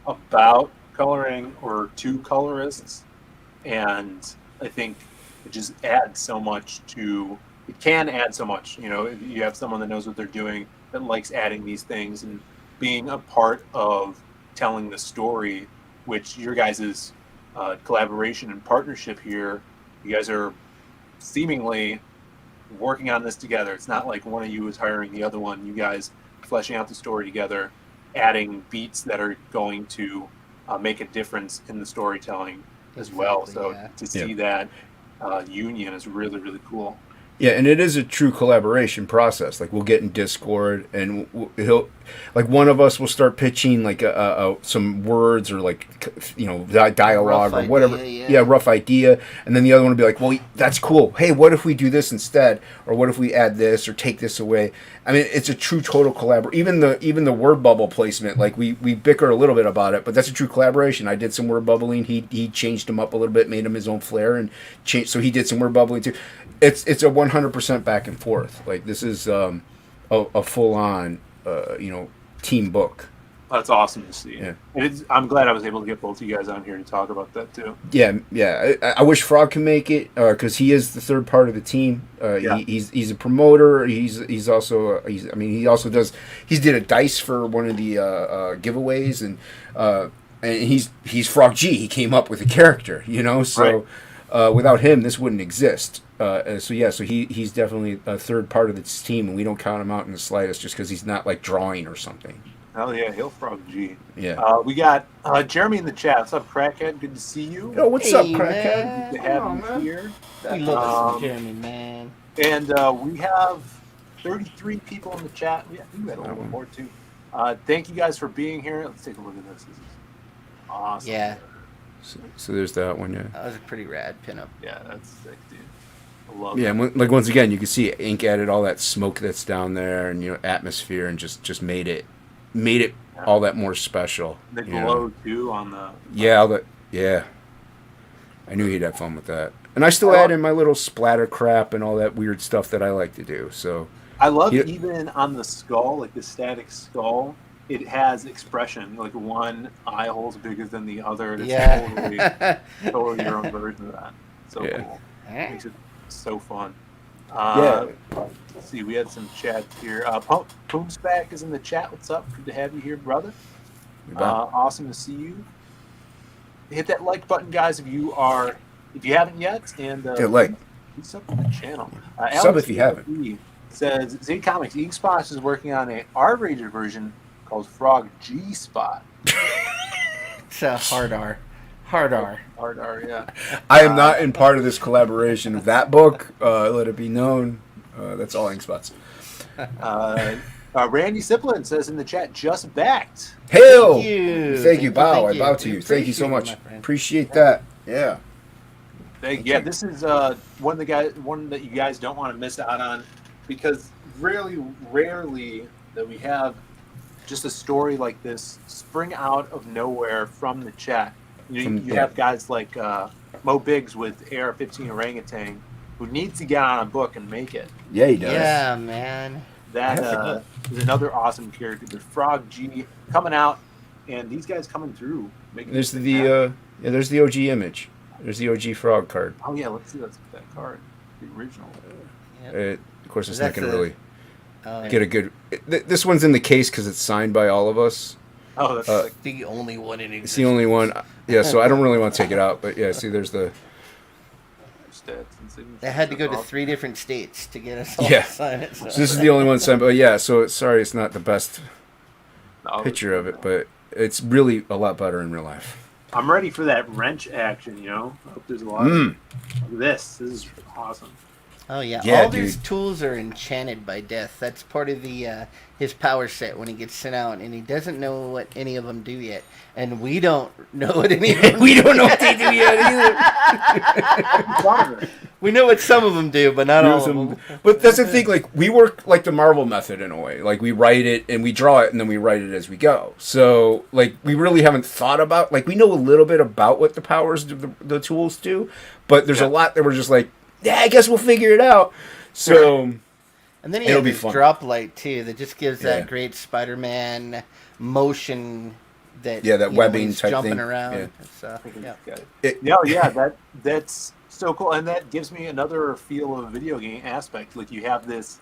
about coloring or to colorists, and I think it just adds so much to. It can add so much. If you have someone that knows what they're doing, that likes adding these things and being a part of telling the story, which your guys' collaboration and partnership here. You guys are seemingly working on this together. It's not like one of you is hiring the other one. You guys fleshing out the story together, adding beats that are going to make a difference in the storytelling as well. So to see that union is really, really cool. Yeah, and it is a true collaboration process. Like, we'll get in Discord, and one of us will start pitching like some words or dialogue or whatever. Rough idea, and then the other one will be like, "Well, that's cool. Hey, what if we do this instead? Or what if we add this or take this away?" I mean, it's a true total collaboration. Even the word bubble placement, like we bicker a little bit about it, but that's a true collaboration. I did some word bubbling. He changed them up a little bit, made him his own flair, and changed. So he did some word bubbling too. It's a 100% back and forth. Like, this is a full on team book. That's awesome to see. Yeah. I'm glad I was able to get both of you guys on here to talk about that too. Yeah. I wish Frog can make it because he is the third part of the team. He's a promoter. He's also he also did a dice for one of the giveaways, and he's Frog G. He came up with a character, so. Right. Without him, this wouldn't exist. So he's definitely a third part of this team, and we don't count him out in the slightest just because he's not like drawing or something. Oh yeah, he'll Frog G. Yeah. We got Jeremy in the chat. What's up, Crackhead? Good to see you. Yo, what's up, Crackhead? Good to have you here. We love Jeremy, man. And we have 33 people in the chat. Yeah, I think we had a little bit more too. Thank you guys for being here. Let's take a look at this. This is awesome. Yeah. So there's that one, yeah. That was a pretty rad pinup. Yeah, that's sick, dude. I love it. Like, once again, you can see ink added all that smoke that's down there, and atmosphere, and just made it all that more special. The glow too on the. Yeah, I knew he'd have fun with that. And I still add in my little splatter crap and all that weird stuff that I like to do. So I love even on the skull, like the static skull, it has expression. Like one eye hole's bigger than the other. And it's totally your own version of that. So cool. It makes it so fun. Let's see, we had some chat here. Poomsback is in the chat. What's up? Good to have you here, brother. Awesome to see you. Hit that like button, guys, if you haven't yet, and like. Sub to the channel. Sub if you haven't. Says Z Comics Spot is working on a R-rated version called Frog G Spot. It's a hard R. Hard R. Hard R, yeah. I am not in part of this collaboration of that book. Let it be known. That's all ink spots. Randy Siplin says in the chat, just backed. Hail! Thank you. Bow. I bow to you. Thank you so much. Appreciate that. Yeah. Yeah, this is one that you guys don't want to miss out on, because really rarely that we have just a story like this spring out of nowhere from the chat. You have guys like Mo Biggs with AR-15 Orangutan, who needs to get on a book and make it. Yeah, he does. Yeah, man. That is another awesome character. The Frog G coming out, and these guys coming through. There's there's the OG image. There's the OG Frog card. Oh yeah, let's see that card, the original. Of course, it's not going to really get a good. This one's in the case because it's signed by all of us. Oh, that's like the only one in existence. It's the only one. Yeah, so I don't really want to take it out, but yeah, see, there's the. They had to go to 3 different states to get us all to sign it. So this is the only one signed, but yeah. So sorry, it's not the best picture of it, but it's really a lot better in real life. I'm ready for that wrench action. I hope there's a lot of this. This is awesome. Oh yeah, yeah, all these tools are enchanted by death. That's part of the his power set when he gets sent out, and he doesn't know what any of them do yet, and we don't know what any of them. We don't know what they do yet either. We know what some of them do, but not all of them. But that's the thing. Like, we work like the Marvel method in a way. Like, we write it and we draw it, and then we write it as we go. So like, we really haven't thought about, like, we know a little bit about what the powers do, the tools do, but there's a lot that we're just like, yeah, I guess we'll figure it out. So, and then he has this drop light too that just gives that great Spider-Man motion. That webbing type jumping thing. Around. That's so cool, and that gives me another feel of a video game aspect. Like, you have this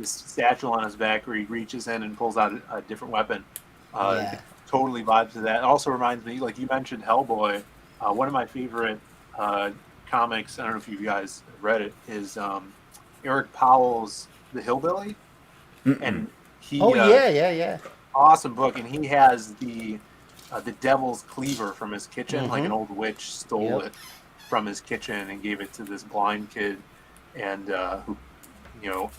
satchel on his back where he reaches in and pulls out a different weapon. Totally vibes to that. It also reminds me, like you mentioned, Hellboy. One of my favorite comics, I don't know if you guys read it, is Eric Powell's The Hillbilly. And he awesome book, and he has the devil's cleaver from his kitchen. Like, an old witch stole it from his kitchen and gave it to this blind kid, and who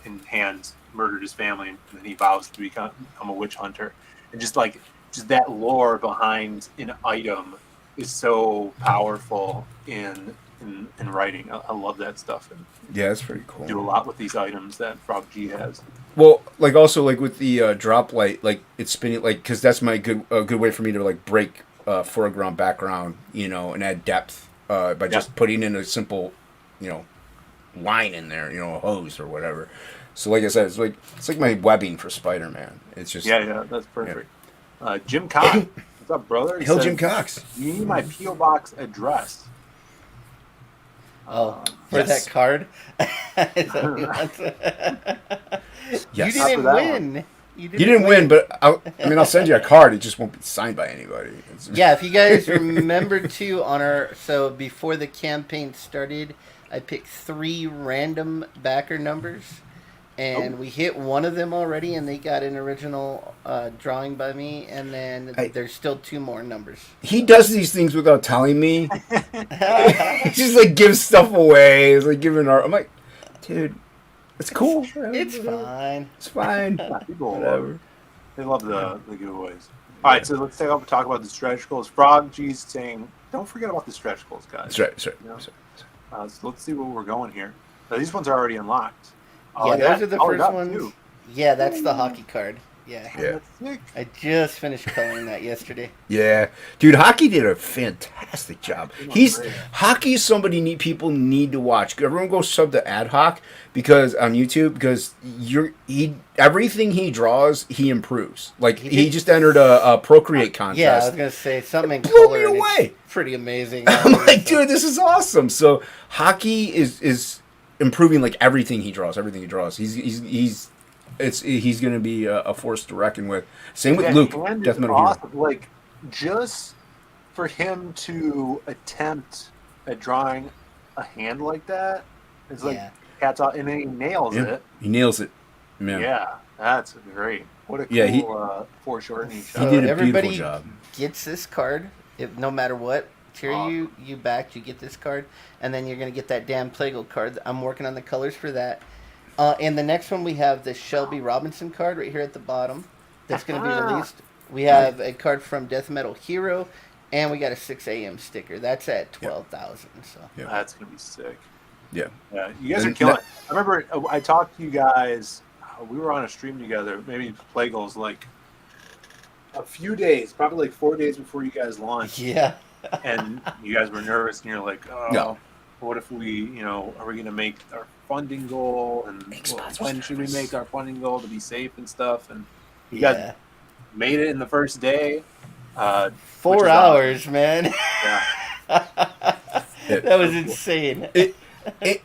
in hand murdered his family, and then he vows to become a witch hunter. And just that lore behind an item is so powerful in writing. I love that stuff. And it's pretty cool. Do a lot with these items that Frog G has. Well, like, also, like, with the drop light, like, it's spinning, like, because that's my good way for me to, like, break foreground, background, and add depth by just putting in a simple, line in there, a hose or whatever. So, like I said, it's like my webbing for Spider-Man. It's just that's perfect. Jim Cox, what's up, brother? Hail Jim Cox. You need my P.O. Box address. For that card? You didn't win. You didn't win, but I'll send you a card. It just won't be signed by anybody. If you guys remember too, so before the campaign started, I picked 3 random backer numbers, and we hit one of them already, and they got an original drawing by me, and then there's still 2 more numbers. He does these things without telling me. He just, like, gives stuff away. It's like giving art. I'm like, dude, it's cool. It's fine. It's fine. People whatever. They love the giveaways. All right, so let's talk about the stretch goals. Frog G's saying, don't forget about the stretch goals, guys. That's right. So let's see where we're going here. Now, these ones are already unlocked. Those are the first ones. Too. Yeah, that's the hockey card. Yeah. Yeah. That's sick. I just finished coloring that yesterday. Yeah, dude, Hockey did a fantastic job. Great. Hockey is somebody people need to watch. Everyone go sub to Ad Hoc because on YouTube because everything he draws he improves. Like he just entered a Procreate contest. Yeah, I was gonna say something in Blew color. me and away. It's pretty amazing. I'm like, dude, this is awesome. So Hockey is improving like everything he draws. Everything he draws. He's going to be a force to reckon with. Same with That Luke, hand Death is Metal Hero. awesome. Like, just for him to attempt at drawing a hand like that, it's like cat's out, and then he nails it. He nails it. Man. Yeah, that's great. What a cool Yeah, he- foreshortening So shot. did a everybody beautiful job. gets this card. No matter what tier you backed, you get this card, and then you're gonna get that damn Plague card. I'm working on the colors for that. And the next one we have the Shelby Robinson card right here at the bottom. That's going to be released. We have a card from Death Metal Hero, and we got a 6 a.m. sticker. That's at 12,000. So Yeah. That's gonna be sick. Yeah. Yeah, you guys are And killing it. I remember I talked to you guys. We were on a stream together, maybe Plague's like a few days, probably like 4 days before you guys launched. yeah, And you guys were nervous, and you're like, "Oh, No. what if we, are we going to make our funding goal? And when should we make our funding goal to be safe and stuff?" And you guys made it in the first day. 4 hours, man. Yeah. That was insane.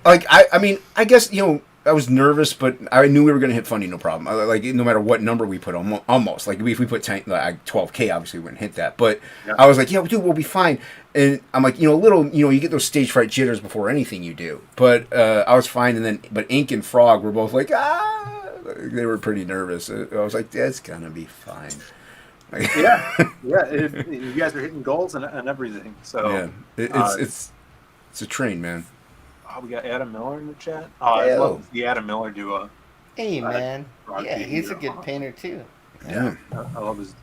I mean, I guess I was nervous, but I knew we were going to hit funding, no problem. Like no matter what number we put, almost like if we put 12K, obviously we wouldn't hit that. But I was like, yeah, dude, we'll be fine. And I'm like, a little, you get those stage fright jitters before anything you do. But I was fine. And then, but Ink and Frog were both like, they were pretty nervous. I was like, that's gonna be fine. Yeah. You guys are hitting goals and everything. So yeah, it's a train, man. Oh, we got Adam Miller in the chat. Oh, I'd love to see Adam Miller do a. Hey, man. Frog Yeah, Team, he's a good painter too. Yeah. I love his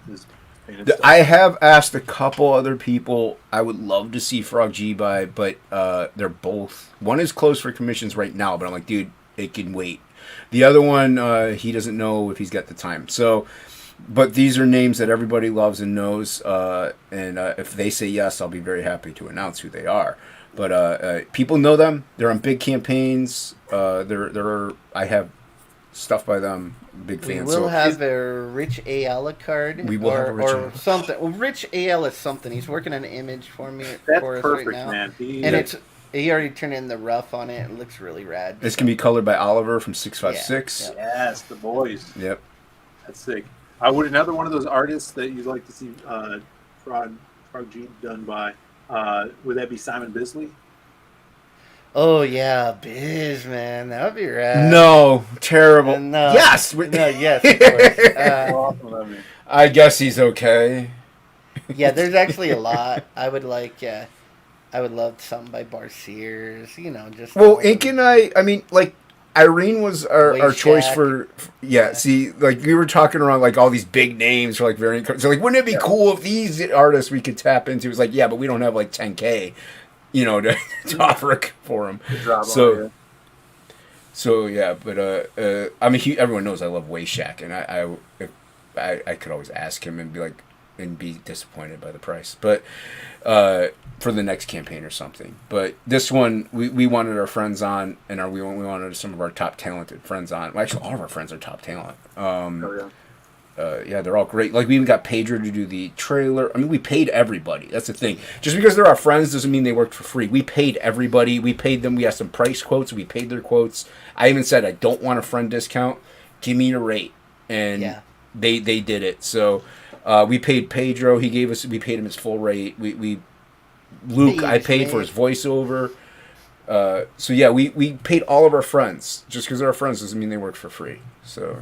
painted stuff. I have asked a couple other people I would love to see Frog G by, but they're both. One is closed for commissions right now, but I'm like, dude, it can wait. The other one, he doesn't know if he's got the time. So, but these are names that everybody loves and knows, and if they say yes, I'll be very happy to announce who they are. But people know them. They're on big campaigns. I have stuff by them. Big fans. We will have a Rich Ayala card. We will have a Rich or Ayala. something. Well, Rich Ayala is something. He's working on an image for me. That's for us perfect, right now. man. And he already turned in the rough on it. It looks really rad. This can be colored by Oliver from 656. Yeah. Yes, the boys. Yep. That's sick. Would another one of those artists that you'd like to see Frog G done by, would that be Simon Bisley? Oh yeah, Biz, man, that would be rad. No, terrible. No. Yes. No, yes, of course. Awesome. I guess he's okay. Yeah, there's actually a lot. I would love something by Bar Sears, just. Well, Ink and I mean, like, Irene was our choice for. Yeah, see, like, we were talking around, like, all these big names for, like, variant. So, like, wouldn't it be cool if these artists we could tap into? It's like, yeah, but we don't have, like, 10K, to offer for them. So yeah, but I mean, everyone knows I love Wayshack, and I could always ask him and be like, and be disappointed by the price, but for the next campaign or something. But this one, we wanted our friends on, and we wanted some of our top talented friends on. Well, actually, all of our friends are top talent. Yeah, they're all great. Like, we even got Pedro to do the trailer. I mean, we paid everybody. That's the thing. Just because they're our friends doesn't mean they worked for free. We paid everybody. We paid them. We had some price quotes. We paid their quotes. I even said, I don't want a friend discount. Give me your rate. And they did it. So we paid Pedro. We paid him his full rate. Luke, I paid for his voiceover. So yeah, we paid all of our friends. Just because they're our friends doesn't mean they work for free. So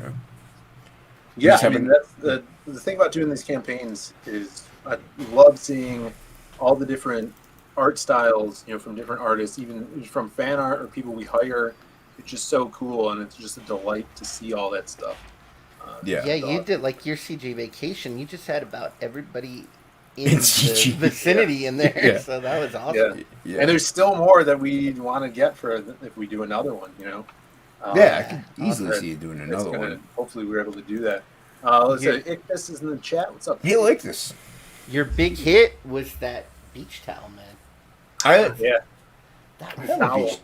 yeah, I mean, that's the thing about doing these campaigns is I love seeing all the different art styles, from different artists, even from fan art or people we hire. It's just so cool, and it's just a delight to see all that stuff. Yeah, you did, like, your CJ Vacation. You just had about everybody in the vicinity in there, so that was awesome. Yeah. And there's still more that we want to get for if we do another one. I could easily see you doing another one. Hopefully, we're able to do that. Let's say Ickness is in the chat. What's up? You like this? Your big hit was that beach towel, man. Yeah. That I have a Towel. beach,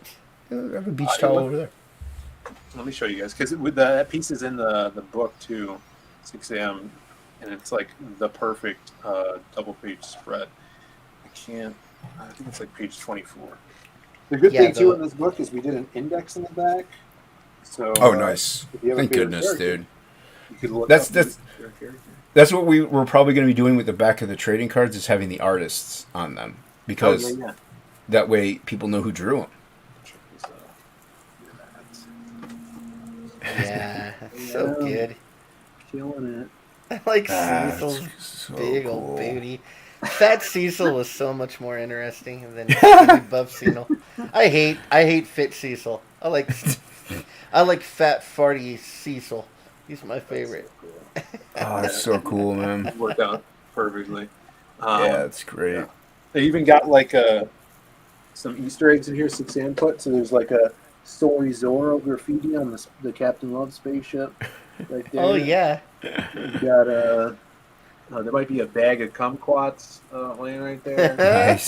I have a beach towel over there. Let me show you guys because with that piece is in the book too, 6 a.m. and it's like the perfect double page spread. I think it's like page 24. The good thing too in this book is we did an index in the back. So Nice. if you have a Thank favorite goodness, character, dude. you could look That's up your character. That's what we're probably going to be doing with the back of the trading cards is having the artists on them because that way people know who drew them. Yeah, so good. Killing it. I like Cecil's so big cool. old booty. Fat Cecil was so much more interesting than skinny buff Cecil. I hate fit Cecil. I like fat farty Cecil. He's my favorite. Oh, that's so cool, man. Worked out perfectly. Yeah, that's great. Yeah. They even got like some Easter eggs in here, 6 a.m. put. So there's like a Story Zorro graffiti on the Captain Love spaceship right there. Oh yeah. You got there might be a bag of kumquats laying right there. Nice.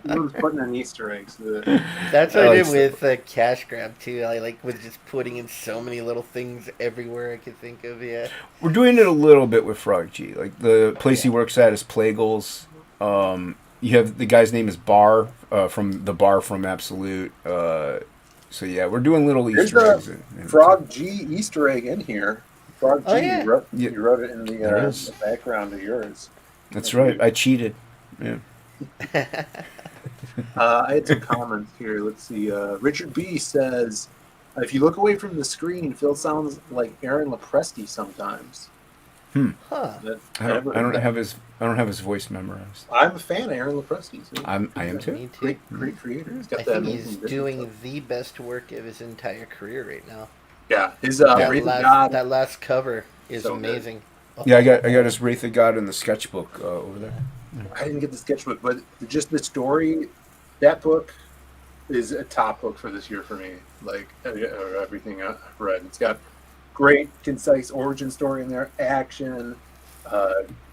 He was putting in Easter eggs. That's what I did with Cash Grab too. I like was just putting in so many little things everywhere I could think of. Yeah. We're doing it a little bit with Frog G. Like the place he works at is Plagueles. You have the guy's name is Bar from the Bar from Absolute. So yeah, we're doing little Easter eggs. Frog G Easter egg in here. Frog G, yeah. you wrote it in the background of yours. That's right. I cheated. Yeah. I had some comments here. Let's see. Richard B says, if you look away from the screen, Phil sounds like Aaron Lopresti sometimes. Huh. I don't have his voice memorized. I'm a fan of Aaron Lopresti. So I am too. Me too. Great creator. He's got I that think he's amazing doing stuff. the best work of his entire career right now. Yeah, his That Wraith of last, God. that last cover is So good. amazing. Yeah, I got his Wraith of God in the sketchbook over there. I didn't get the sketchbook, but just the story, that book is a top book for this year for me. Like everything I've read, it's got great, concise origin story in there, action,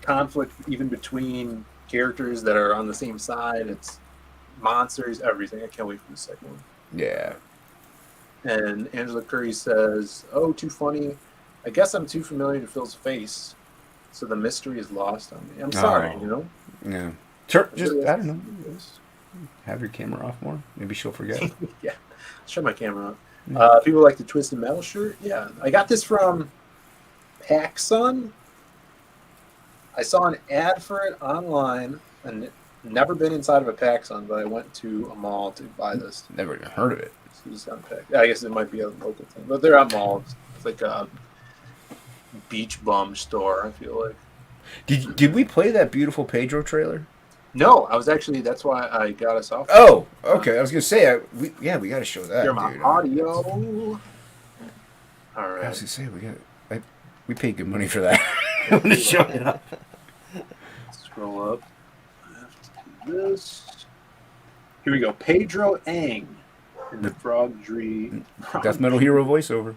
conflict even between characters that are on the same side. It's monsters, everything. I can't wait for the second one. Yeah. And Angela Curry says, "Oh, too funny. I guess I'm too familiar to Phil's face, so the mystery is lost on me. I'm sorry, Oh. you know." Yeah. Just I don't know. Have your camera off more. Maybe she'll forget. Yeah, let's shut my camera off. People like the Twisted Metal shirt. Yeah, I got this from PacSun. I saw an ad for it online, and never been inside of a PacSun, but I went to a mall to buy this. Never even heard of it. So just got packed. I guess it might be a local thing, but they're at malls. It's like a beach bum store. I feel like. Did we play that beautiful Pedro trailer? No, I was actually. That's why I got us off. Oh, okay. I was gonna say, we got to show that. Hear my dude. audio. All I right. was gonna say we paid good money for that. I'm gonna show it up. Scroll up. I have to do this. Here we go. Pedro Ang in the Frog Tree. Death Metal Hero voiceover.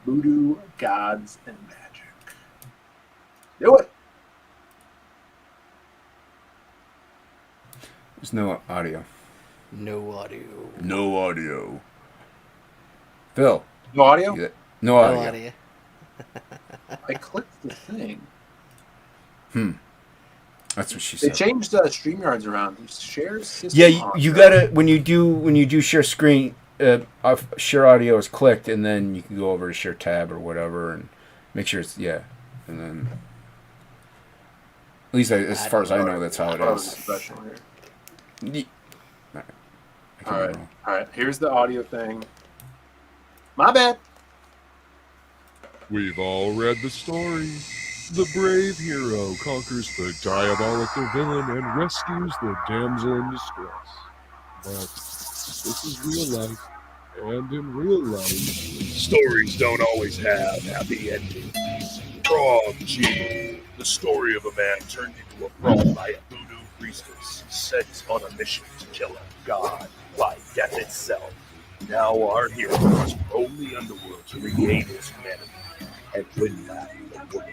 Voodoo, Gods, and Magic. Do it. There's no audio. No audio. No audio. Phil. No audio? No No audio. audio. I clicked the thing. That's what she They said. changed StreamYards around. Share system. Yeah, you audio. gotta when you do share screen, share audio is clicked, and then you can go over to share tab or whatever, and make sure it's and then at least as far as I know, that's how it I was is. special here. I could be All right. wrong. All right. Here's the audio thing. My bad. We've all read the story. The brave hero conquers the diabolical villain and rescues the damsel in distress. But this is real life, and in real life, stories don't always have happy endings. Frog G, the story of a man turned into a frog by a voodoo priestess sent on a mission to kill a god by death itself. Now our hero must roam the underworld to regain his humanity. And with that, the book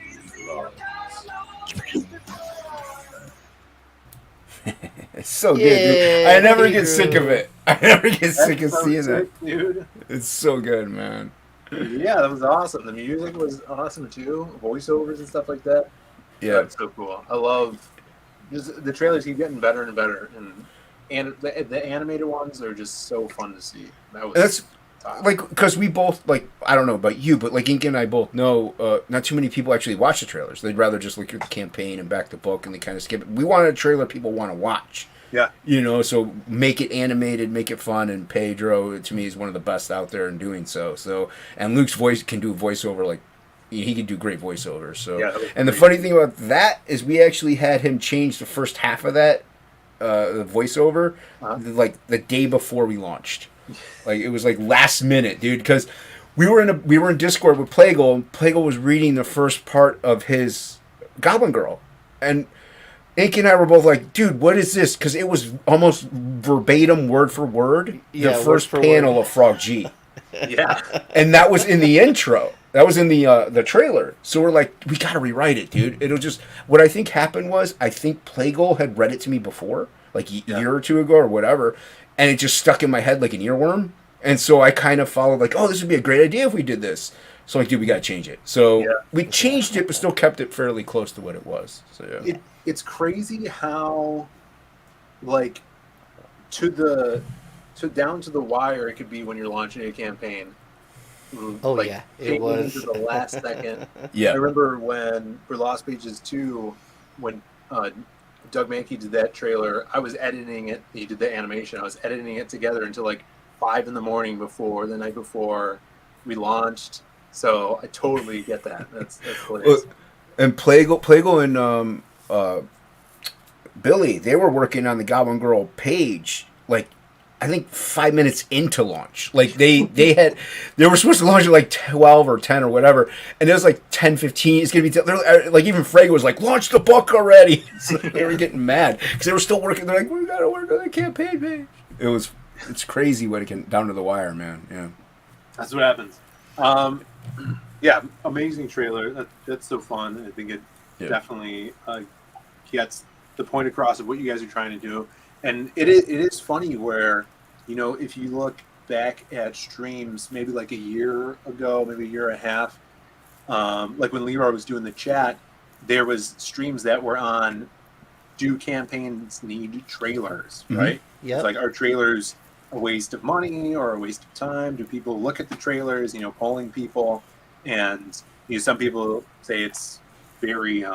It's so good, dude. I never get Pedro. sick of it. I never get sick of That's so seeing that. sick, dude. It's so good, man. Yeah, that was awesome. The music was awesome too. Voiceovers and stuff like that. Yeah. That's so cool. I love just the trailers keep getting better and better, and the animated ones are just so fun to see. That was That's top. like because we both like I don't know about you, but like Ink and I both know not too many people actually watch the trailers. They'd rather just look at the campaign and back the book, and they kind of skip it. We wanted a trailer people want to watch. Yeah. You know, so make it animated, make it fun, and Pedro to me is one of the best out there in doing so. So and Luke's voice can do voiceover like he can do great voiceovers. So Yeah, that was and the great. funny thing about that is we actually had him change the first half of that the voiceover like the day before we launched. Like it was like last minute, dude, because we were in Discord with Plagle, and Plagle was reading the first part of his Goblin Girl, and Ink and I were both like, dude, what is this? Because it was almost verbatim, word for word, Yeah, the word first for panel word. of Frog G. Yeah. And that was in the intro. That was in the trailer. So we're like, we gotta rewrite it, dude. It'll just what I think happened was I think Plagle had read it to me before, like a year or two ago or whatever, and it just stuck in my head like an earworm. And so I kind of followed like, oh, this would be a great idea if we did this. So like, dude, we gotta change it. So we changed it, but still kept it fairly close to what it was. So yeah. It's crazy how, like, down to the wire it could be when you're launching a campaign. Oh, like, yeah, it changing was. into the last second. Yeah. I remember when for Lost Pages 2, when Doug Mankey did that trailer, I was editing it. He did the animation. I was editing it together until like 5 in the morning before the night before we launched. So I totally get that. That's hilarious. And Plagle and Billy, they were working on the Goblin Girl page like I think 5 minutes into launch. Like they were supposed to launch at like 12 or 10 or whatever, and it was like 10:15. It's gonna be like even Frago was like, launch the book already. So they were getting mad because they were still working. They're like, we gotta work on the campaign page. It's crazy when it can down to the wire, man. Yeah, that's what happens. Yeah, amazing trailer. That's so fun. I think it definitely gets the point across of what you guys are trying to do. And it is funny where, you know, if you look back at streams maybe like a year ago, maybe a year and a half, like when Leroy was doing the chat, there was streams that were on, do campaigns need trailers, right? Yep. It's like, are trailers a waste of money or a waste of time? Do people look at the trailers, you know, polling people? And you know, some people say it's very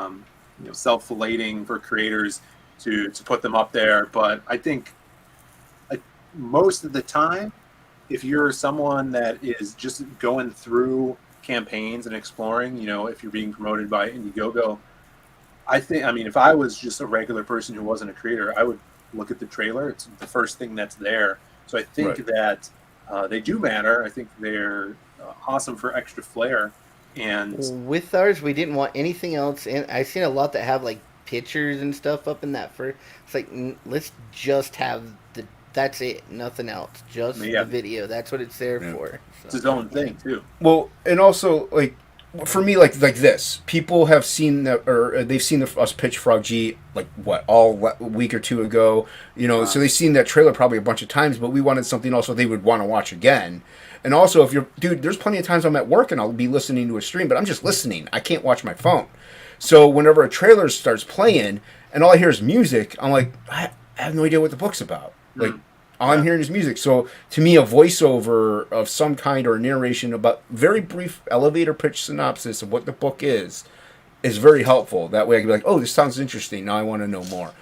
self-flating for creators to put them up there, but I think most of the time, if you're someone that is just going through campaigns and exploring, you know, if you're being promoted by Indiegogo, if I was just a regular person who wasn't a creator, I would look at the trailer. It's the first thing that's there. So I think that they do matter. I think they're awesome for extra flair. And with ours, we didn't want anything else. And I've seen a lot that have like pictures and stuff up in that first. It's like, let's just have that's it, nothing else, just the video. That's what it's there for. So. It's its own thing too. Well, and also like for me, like this, people have seen that, or they've seen us pitch Frog G like a week or two ago, you know. So they've seen that trailer probably a bunch of times, but we wanted something also they would want to watch again. And also, if there's plenty of times I'm at work and I'll be listening to a stream, but I'm just listening. I can't watch my phone. So whenever a trailer starts playing and all I hear is music, I'm like, I have no idea what the book's about. Like, all I'm hearing is music. So to me, a voiceover of some kind or a narration about very brief elevator pitch synopsis of what the book is very helpful. That way I can be like, oh, this sounds interesting. Now I want to know more.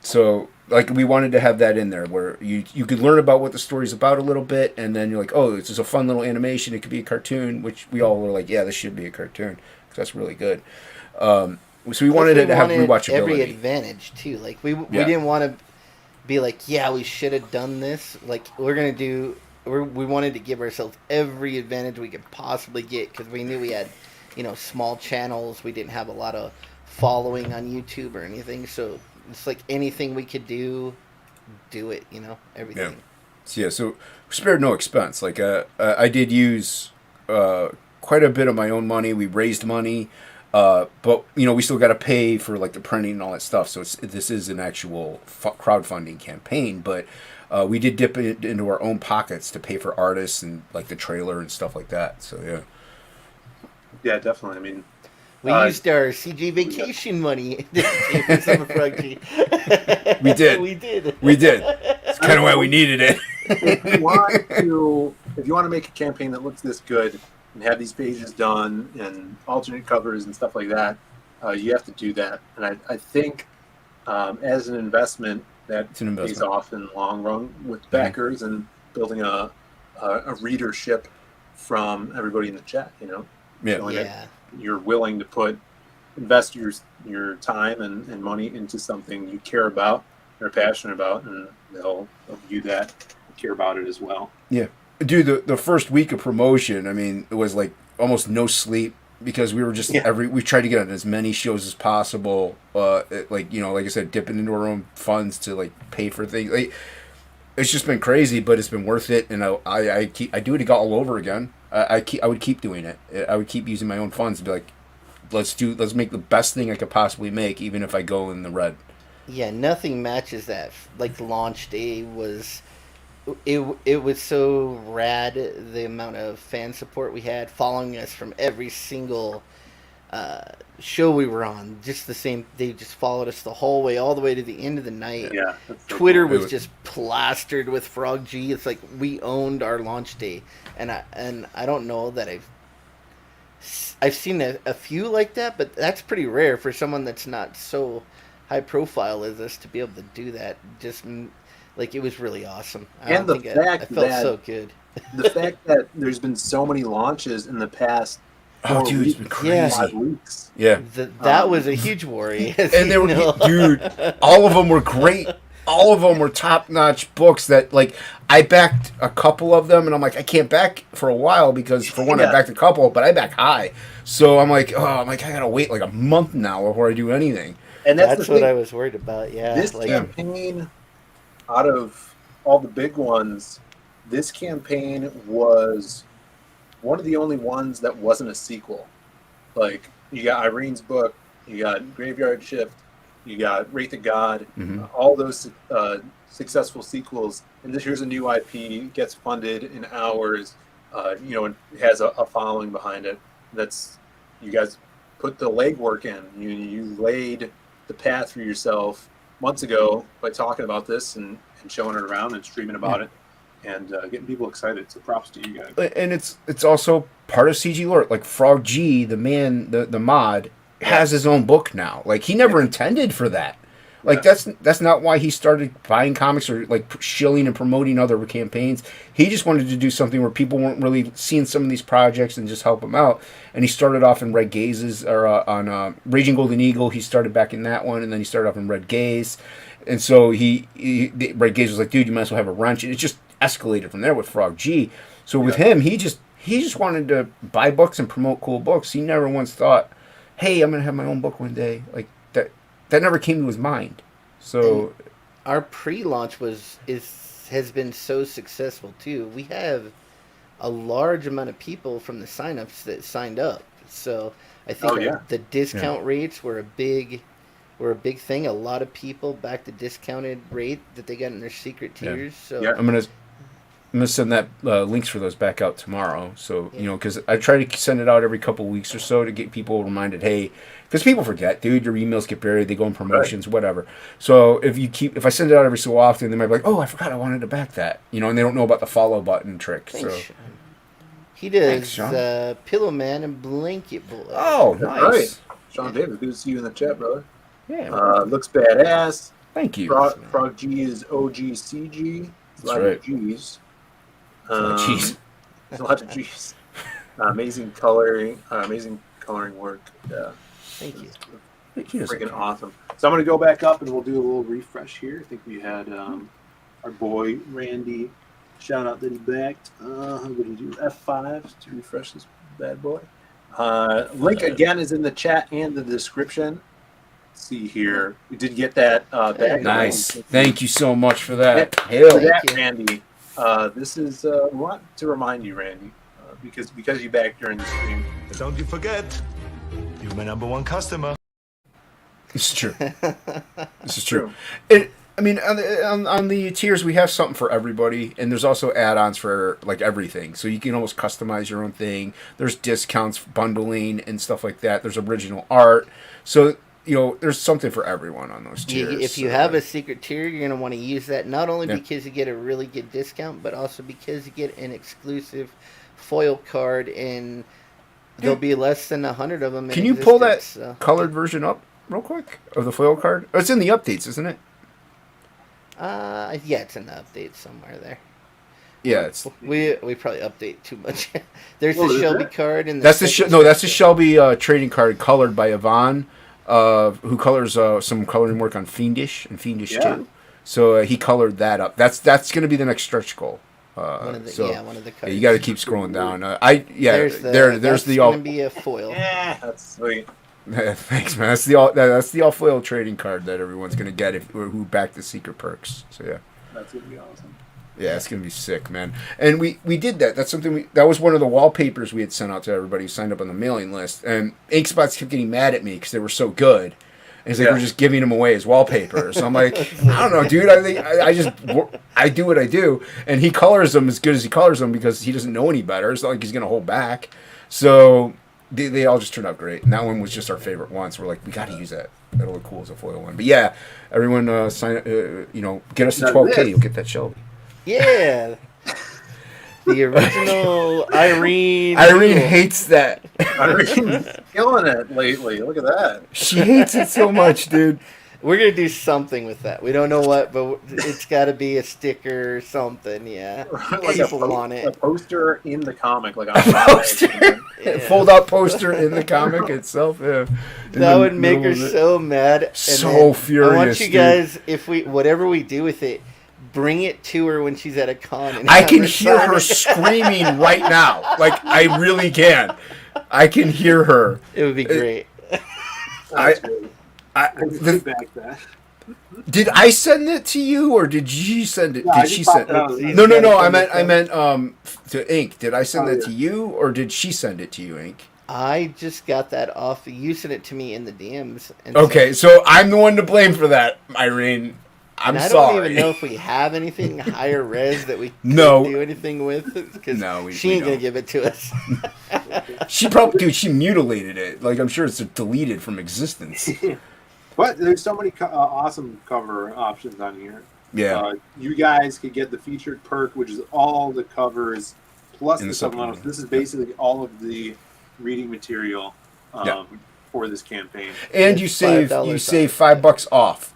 So like we wanted to have that in there where you could learn about what the story's about a little bit, and then you're like, oh, this is a fun little animation. It could be a cartoon, which we all were like, yeah, this should be a cartoon. That's really good. So we wanted it to have rewatchability. Every advantage too. Like we didn't want to be like, yeah, we should have done this. Like we wanted to give ourselves every advantage we could possibly get because we knew we had, you know, small channels. We didn't have a lot of following on YouTube or anything. So it's like anything we could do it. You know, everything. Yeah. So spared no expense. Like I did use quite a bit of my own money. We raised money, but we still got to pay for like the printing and all that stuff. So this is an actual crowdfunding campaign, but we did dip it into our own pockets to pay for artists and like the trailer and stuff like that. So yeah. Yeah, definitely. I mean, We used our CG vacation money for Summer Frog G. We did. We did. We did. It's kind of why we needed it. if you want to make a campaign that looks this good and have these pages done and alternate covers and stuff like that, you have to do that. And I think as an investment, that pays off in the long run with backers and building a readership from everybody in the chat. Yeah. You're willing to invest your time and money into something you care about, are passionate about, and they'll view that and care about it as well. Yeah, dude. The first week of promotion, I mean, it was like almost no sleep because we were just we tried to get on as many shows as possible. Like I said, dipping into our own funds to like pay for things. Like, it's just been crazy, but it's been worth it, and I do it all over again. I would keep doing it. I would keep using my own funds to be like, let's make the best thing I could possibly make, even if I go in the red. Yeah, nothing matches that. Like the launch day was, it was so rad. The amount of fan support we had, following us from every single show we were on. Just the same. They just followed us the whole way, all the way to the end of the night. Yeah. Twitter was just plastered with Frog G. It's like we owned our launch day, and I don't know that I've seen a few like that, but that's pretty rare for someone that's not so high profile as us to be able to do that. Just like it was really awesome. I felt so good. The fact that there's been so many launches in the past. Oh, dude, it's been crazy. 5 weeks. Yeah, that was a huge worry. And they were, dude, all of them were great. All of them were top-notch books that, like, I backed a couple of them, and I'm like, I can't back for a while because, for one, I backed a couple, but I back high. So I'm like, I gotta wait like a month now before I do anything. And that's what I was worried about. Yeah, this campaign, out of all the big ones, this campaign was one of the only ones that wasn't a sequel. Like, you got Irene's book, you got Graveyard Shift, you got Wraith of God, all those successful sequels. And this here's a new IP, gets funded in hours, and has a following behind it. You guys put the legwork in. You laid the path for yourself months ago by talking about this and showing it around and streaming about it. And getting people excited. So props to you guys. And it's also part of CG lore. Like Frog G, the man, the mod, has his own book now. Like he never intended for that. Like that's not why he started buying comics or like shilling and promoting other campaigns. He just wanted to do something where people weren't really seeing some of these projects and just help them out. And he started off in Red Gazes or on Raging Golden Eagle. He started back in that one, and then he started off in Red Gaze. And so Red Gaze was like, dude, you might as well have a wrench. And it just escalated from there with Frog G. So with him, he just wanted to buy books and promote cool books. He never once thought, hey, I'm gonna have my own book one day. Like that never came to his mind. So and our pre-launch has been so successful too. We have a large amount of people from the signups that signed up. So I think the discount rates were a big thing. A lot of people backed the discounted rate that they got in their secret tiers. So I'm gonna send that links for those back out tomorrow. So because I try to send it out every couple of weeks or so to get people reminded. Hey, because people forget, dude. Your emails get buried. They go in promotions, whatever. So if I send it out every so often, they might be like, oh, I forgot I wanted to back that. And they don't know about the follow button trick. Thanks, so Sean. He does Pillow Man and Blanket Boy. Oh, nice. Right. Sean David, good to see you in the chat, brother. Yeah. Looks badass. Thank you. Frog G is OGCG. That's right. G's. Jeez. There's a lot of G's. Amazing coloring work. Yeah. Thank you. Freaking awesome. So I'm going to go back up and we'll do a little refresh here. I think we had our boy Randy shout out that he backed. How would he do? F5 to refresh this bad boy. Link again is in the chat and the description. Let's see here. We did get that back. Nice. Thank you so much for that. For that, Randy. This is we want to remind you, Randy. because you backed during the stream. But don't you forget, you're my #1 customer. This is true. This is true. It, I mean, on the tiers, we have something for everybody, and there's also add-ons for like everything. So you can almost customize your own thing. There's discounts, bundling, and stuff like that. There's original art. So there's something for everyone on those tiers. If you have a secret tier, you're gonna want to use that not only Yeah. because you get a really good discount, but also because you get an exclusive foil card, and there'll be less than 100 of them. Can you pull that colored version up real quick of the foil card? Oh, it's in the updates, isn't it? Yeah, it's in the update somewhere there. Yeah, it's We probably update too much. There's Oh, the is Shelby it? card and that's the no, that's the Shelby trading card colored by Yvonne, who colors some coloring work on Fiendish and Fiendish Yeah. 2. So he colored that up. That's going to be the next stretch goal. one of the one of the Yeah, cards. you got to keep scrolling down. There's there's the all. gonna be a foil. Yeah, that's sweet. Thanks, man. That's the all foil trading card that everyone's gonna get who backed the secret perks. So yeah. That's gonna be awesome. Yeah, it's gonna be sick, man. And we did that. That's something that was one of the wallpapers we had sent out to everybody who signed up on the mailing list. And InkSpots kept getting mad at me because they were so good. And he's like, we're just giving them away as wallpapers. So I'm like, I don't know, dude. I think I do what I do, and he colors them as good as he colors them because he doesn't know any better. It's not like he's gonna hold back. So they all just turned out great. And that one was just our favorite one. So we're like, we got to use that. That'll look cool as a foil one. But yeah, everyone sign. Get us to 12K. You'll get that Shelby. Yeah. The original Irene. Irene hates that. Irene's killing it lately. Look at that. She hates it so much, dude. We're gonna do something with that. We don't know what, but it's got to be a sticker or something. Yeah, Like people want a it. poster in the comic, like on Poster. Yeah. Fold out poster in the comic itself. Yeah. In That the would make her middle of it. so mad. And So then furious, I want you dude. guys, if whatever we do with it, bring it to her when she's at a con. And I have can hear sign her it. screaming right now. Like I really can. I can hear her. It would be great. Back that. Did I send it to you or did she send it? No, I Did just she popped send it out. it? He's No. gotta I send it meant to Ink. Did I send Oh, that yeah. to you or did she send it to you, Ink? I just got that off. You sent it to me in the DMs. And Okay, so I'm the one to blame for that, Irene. I'm and I sorry. don't even know if we have anything higher res that we could No. do anything with, because No, she we ain't gonna don't. give it to us. She probably, dude, she mutilated it. Like, I'm sure it's deleted from existence. But there's so many awesome cover options on here. Yeah. You guys could get the featured perk, which is all the covers plus In the the supplementals. supplement. This is basically all of the reading material Yeah. for this campaign. And It's you save $5 $5 off.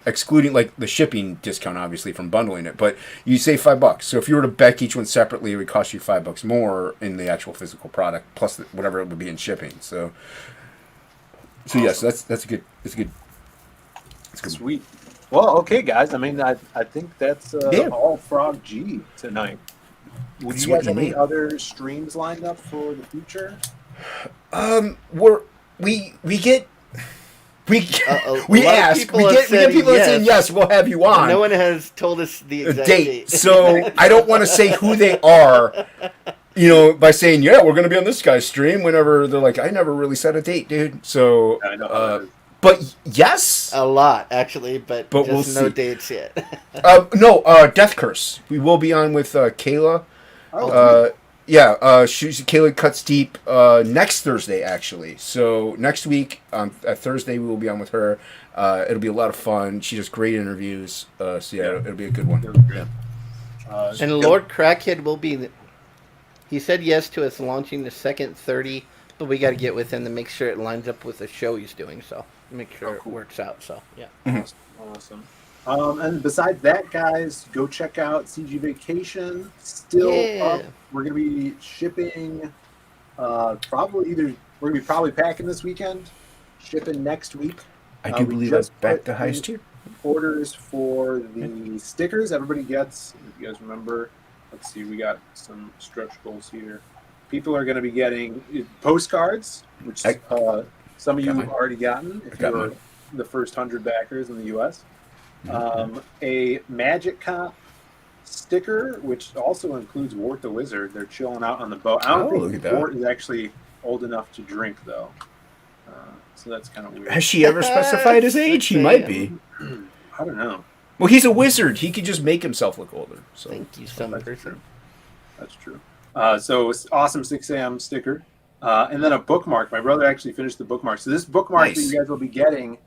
Excluding like the shipping discount, obviously from bundling it. But you save $5. So if you were to back each one separately, it would cost you $5 more in the actual physical product, plus whatever it would be in shipping. So yes, that's a good. It's good. It's good. Sweet. Well, okay, guys. I mean, I think that's Yeah. all Frog G tonight. Would That's you what guys you have any need. other streams lined up for the future? We get. We A we lot of ask. people We have get said people that say yes. yes. We'll have you on. No one has told us the A exact date. date. So I don't want to say who they are. By saying we're going to be on this guy's stream. Whenever they're like, I never really set a date, dude. So, I know how that is. but yes. A lot, actually, but But just we'll no see. dates yet. No. Death Curse. We will be on with Kayla. Oh, Kayla Cuts Deep next Thursday, actually. So next week on Thursday we will be on with her. It'll be a lot of fun. She does great interviews. It'll be a good one. Yeah. And Lord Crackhead will be. He said yes to us launching the second 30, but we got to get with him to make sure it lines up with the show he's doing. So make sure it works out. So yeah. Awesome. And besides that, guys, go check out CG Vacation. Still Yeah. up. We're gonna be shipping. We're gonna be probably packing this weekend. Shipping next week. I do We believe that's just back put to highest in tier. Orders for the stickers everybody gets. If you guys remember, let's see, we got some stretch goals here. People are going to be getting postcards, which some of you got have mine. already gotten if got you're mine. the first 100 backers in the U.S. Mm-hmm. A Magic Cop sticker, which also includes Wart the Wizard. They're chilling out on the boat. I don't look at think that. Wart is actually old enough to drink, though. So that's kind of weird. Has she ever specified his age? He might be. I don't know. Well, he's a wizard. He could just make himself look older. So Thank you, some That's person. true. That's true. So it's awesome 6 a.m. sticker. And then a bookmark. My brother actually finished the bookmark. So this bookmark that Nice. you guys will be getting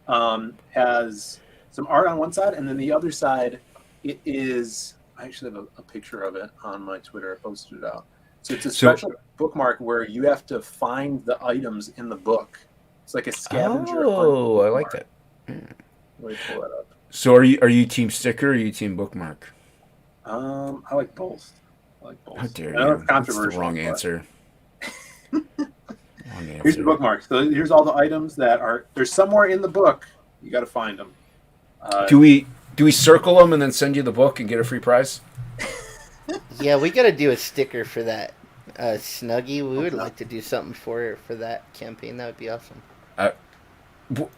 has some art on one side, and then the other side, it is. I actually have a picture of it on my Twitter. I posted it out. So it's a special bookmark where you have to find the items in the book. It's like a scavenger. Oh, I like bookmark. that. Let me pull that up. So are you team sticker or are you team bookmark? I like both. I like both. How dare I know you? it's That's the controversial. wrong but- answer. Wrong Here's the answer. bookmark. So here's all the items that are. They're somewhere in the book. You got to find them. Do we circle them and then send you the book and get a free prize? Yeah, we gotta do a sticker for that Snuggie. We would like to do something for that campaign. That would be awesome.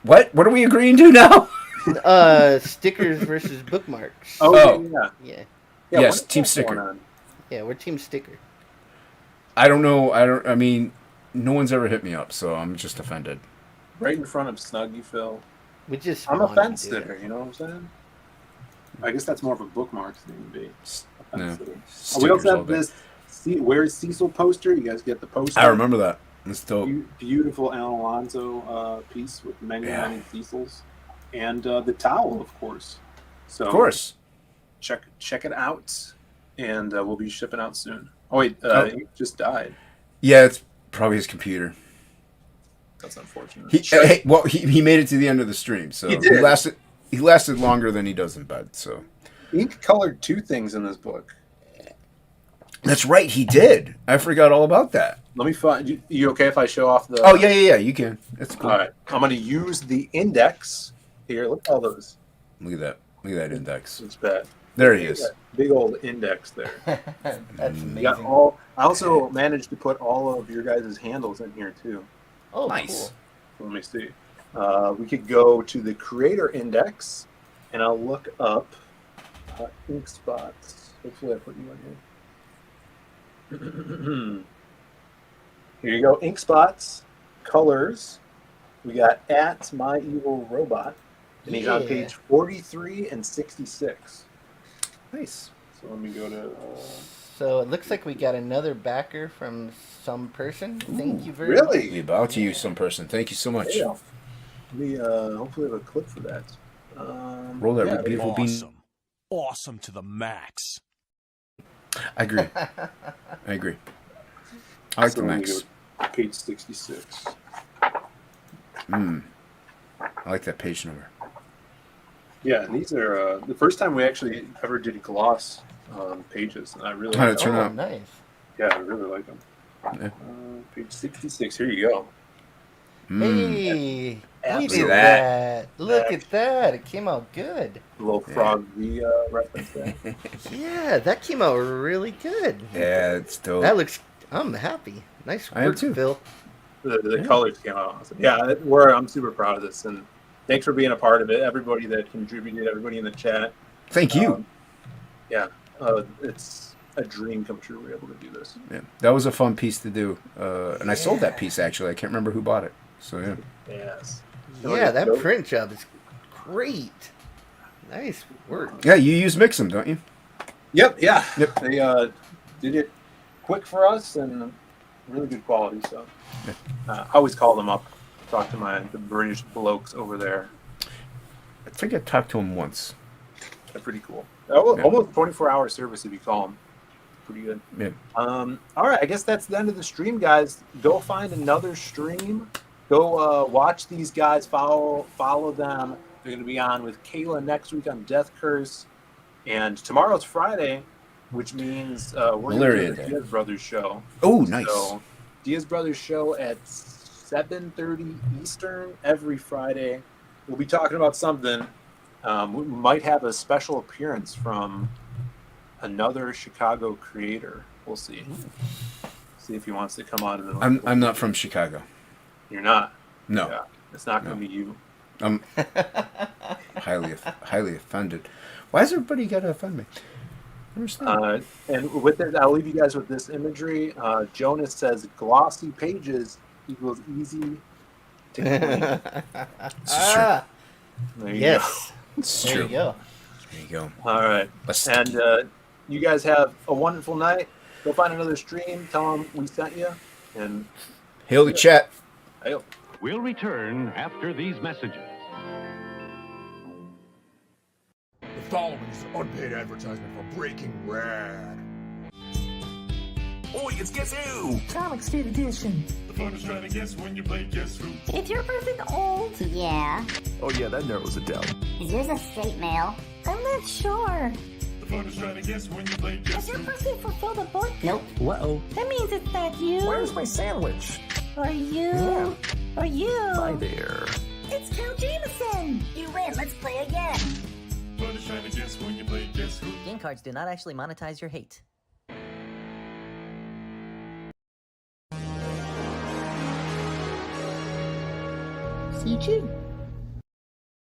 What? What are we agreeing to now? Stickers versus bookmarks. Oh, Oh. yeah. Yeah, Yes, what is team that sticker. going on? yeah, we're team sticker. I don't know. I mean, no one's ever hit me up, so I'm just offended. Right in front of Snuggie Phill. We just I'm a wanna fence do it. sitter. You know what I'm saying? I guess that's more of a bookmark thing to be. A No. fence sitter. We Stickers also all have day. this. See, where's Cecil poster? You guys get the poster. I remember that. That's dope. Beautiful Alan Alonso piece with many Cecils, and the towel, of course. So Of course. check it out, and we'll be shipping out soon. Oh wait, he just died. Yeah, it's probably his computer. That's unfortunate. He made it to the end of the stream, so He did. he lasted longer than he does in bed. So Ink colored 2 things in this book. that's right, he did. I forgot all about that. Let me find. You okay if I show off the? Oh yeah. You can. That's cool. All right, I'm going to use the index here. Look at all those. Look at that. Look at that index. It's bad. There he is. Big old index there. That's You got amazing. all. I also managed to put all of your guys' handles in here too. Oh, Nice. Let me see. We could go to the creator index, and I'll look up ink spots. Hopefully, I put you in here. Here you go. Ink spots, colors. We got at my evil robot, and he's on Yeah. page 43 and 66. Nice. So let me go to. So it looks like we got another backer from some person. Thank you very much. Really? We bow to you, some person. Thank you so much. Yeah. We hopefully have a clip for that. Roll that yeah, beautiful bean. Awesome. Awesome to the max. I agree. I like so the let me max. go to page 66. I like that page number. Yeah, and these are the first time we actually ever did gloss pages, and I really How'd like it turn Oh, out? nice. Yeah, I really like them. Yeah. Page 66. Here you go. Hey, we Absolutely. did that. Look at that. It came out good. A little frog V reference there. Yeah, that came out really good. Yeah, it's dope. That looks. I'm happy. Nice I am work, too. Phil. The colors came out awesome. Yeah, I'm super proud of this, and thanks for being a part of it. Everybody that contributed, everybody in the chat. Thank you. It's a dream come true. We're able to do this. Yeah, that was a fun piece to do, and I sold that piece actually. I can't remember who bought it. So yeah. Yes. Yeah, that print job is great. Nice work. Yeah, you use Mix'em, don't you? Yep. Yeah. Yep. They did it quick for us and really good quality. So I always call them up, talk to the British blokes over there. I think I talked to him once. They're pretty cool. Almost 24-hour service if you call them. Pretty good. Yeah. All right. I guess that's the end of the stream, guys. Go find another stream. Go watch these guys. Follow them. They're going to be on with Kayla next week on Death Curse, and tomorrow's Friday, which means we're going to Malaria do the Day. Diaz Brothers show. Oh, nice. So Diaz Brothers show at 7:30 Eastern every Friday. We'll be talking about something. We might have a special appearance from another Chicago creator. We'll see. See if he wants to come on. And I'm not from Chicago. You're not. No, Yeah, it's not going to be you. I'm highly offended. Why does everybody gotta offend me? And with it, I'll leave you guys with this imagery. Jonas says glossy pages equals easy to clean. Ah, There you yes. It's There true. you go. There you go. go. All right. And you guys have a wonderful night. Go find another stream. Tell them we sent you. And Hail the chat. hail. We'll return after these messages. The following is an unpaid advertisement for Breaking Rad. Oi, it's Guess Who! Comic Street Edition. The fun is trying to guess when you play Guess Who. Is your person old? Yeah. Oh yeah, that narrows it down. Is yours a straight male? I'm not sure. The fun is trying to guess when you play Does Guess your Who. person fulfill the book? Nope. Uh-oh. That means it's not you. Where's my sandwich? Or you. Yeah. Or you. Hi there. It's Count Jameson. You win. Let's play again. Fun is trying to guess when you play Guess Who. Game cards do not actually monetize your hate. CG.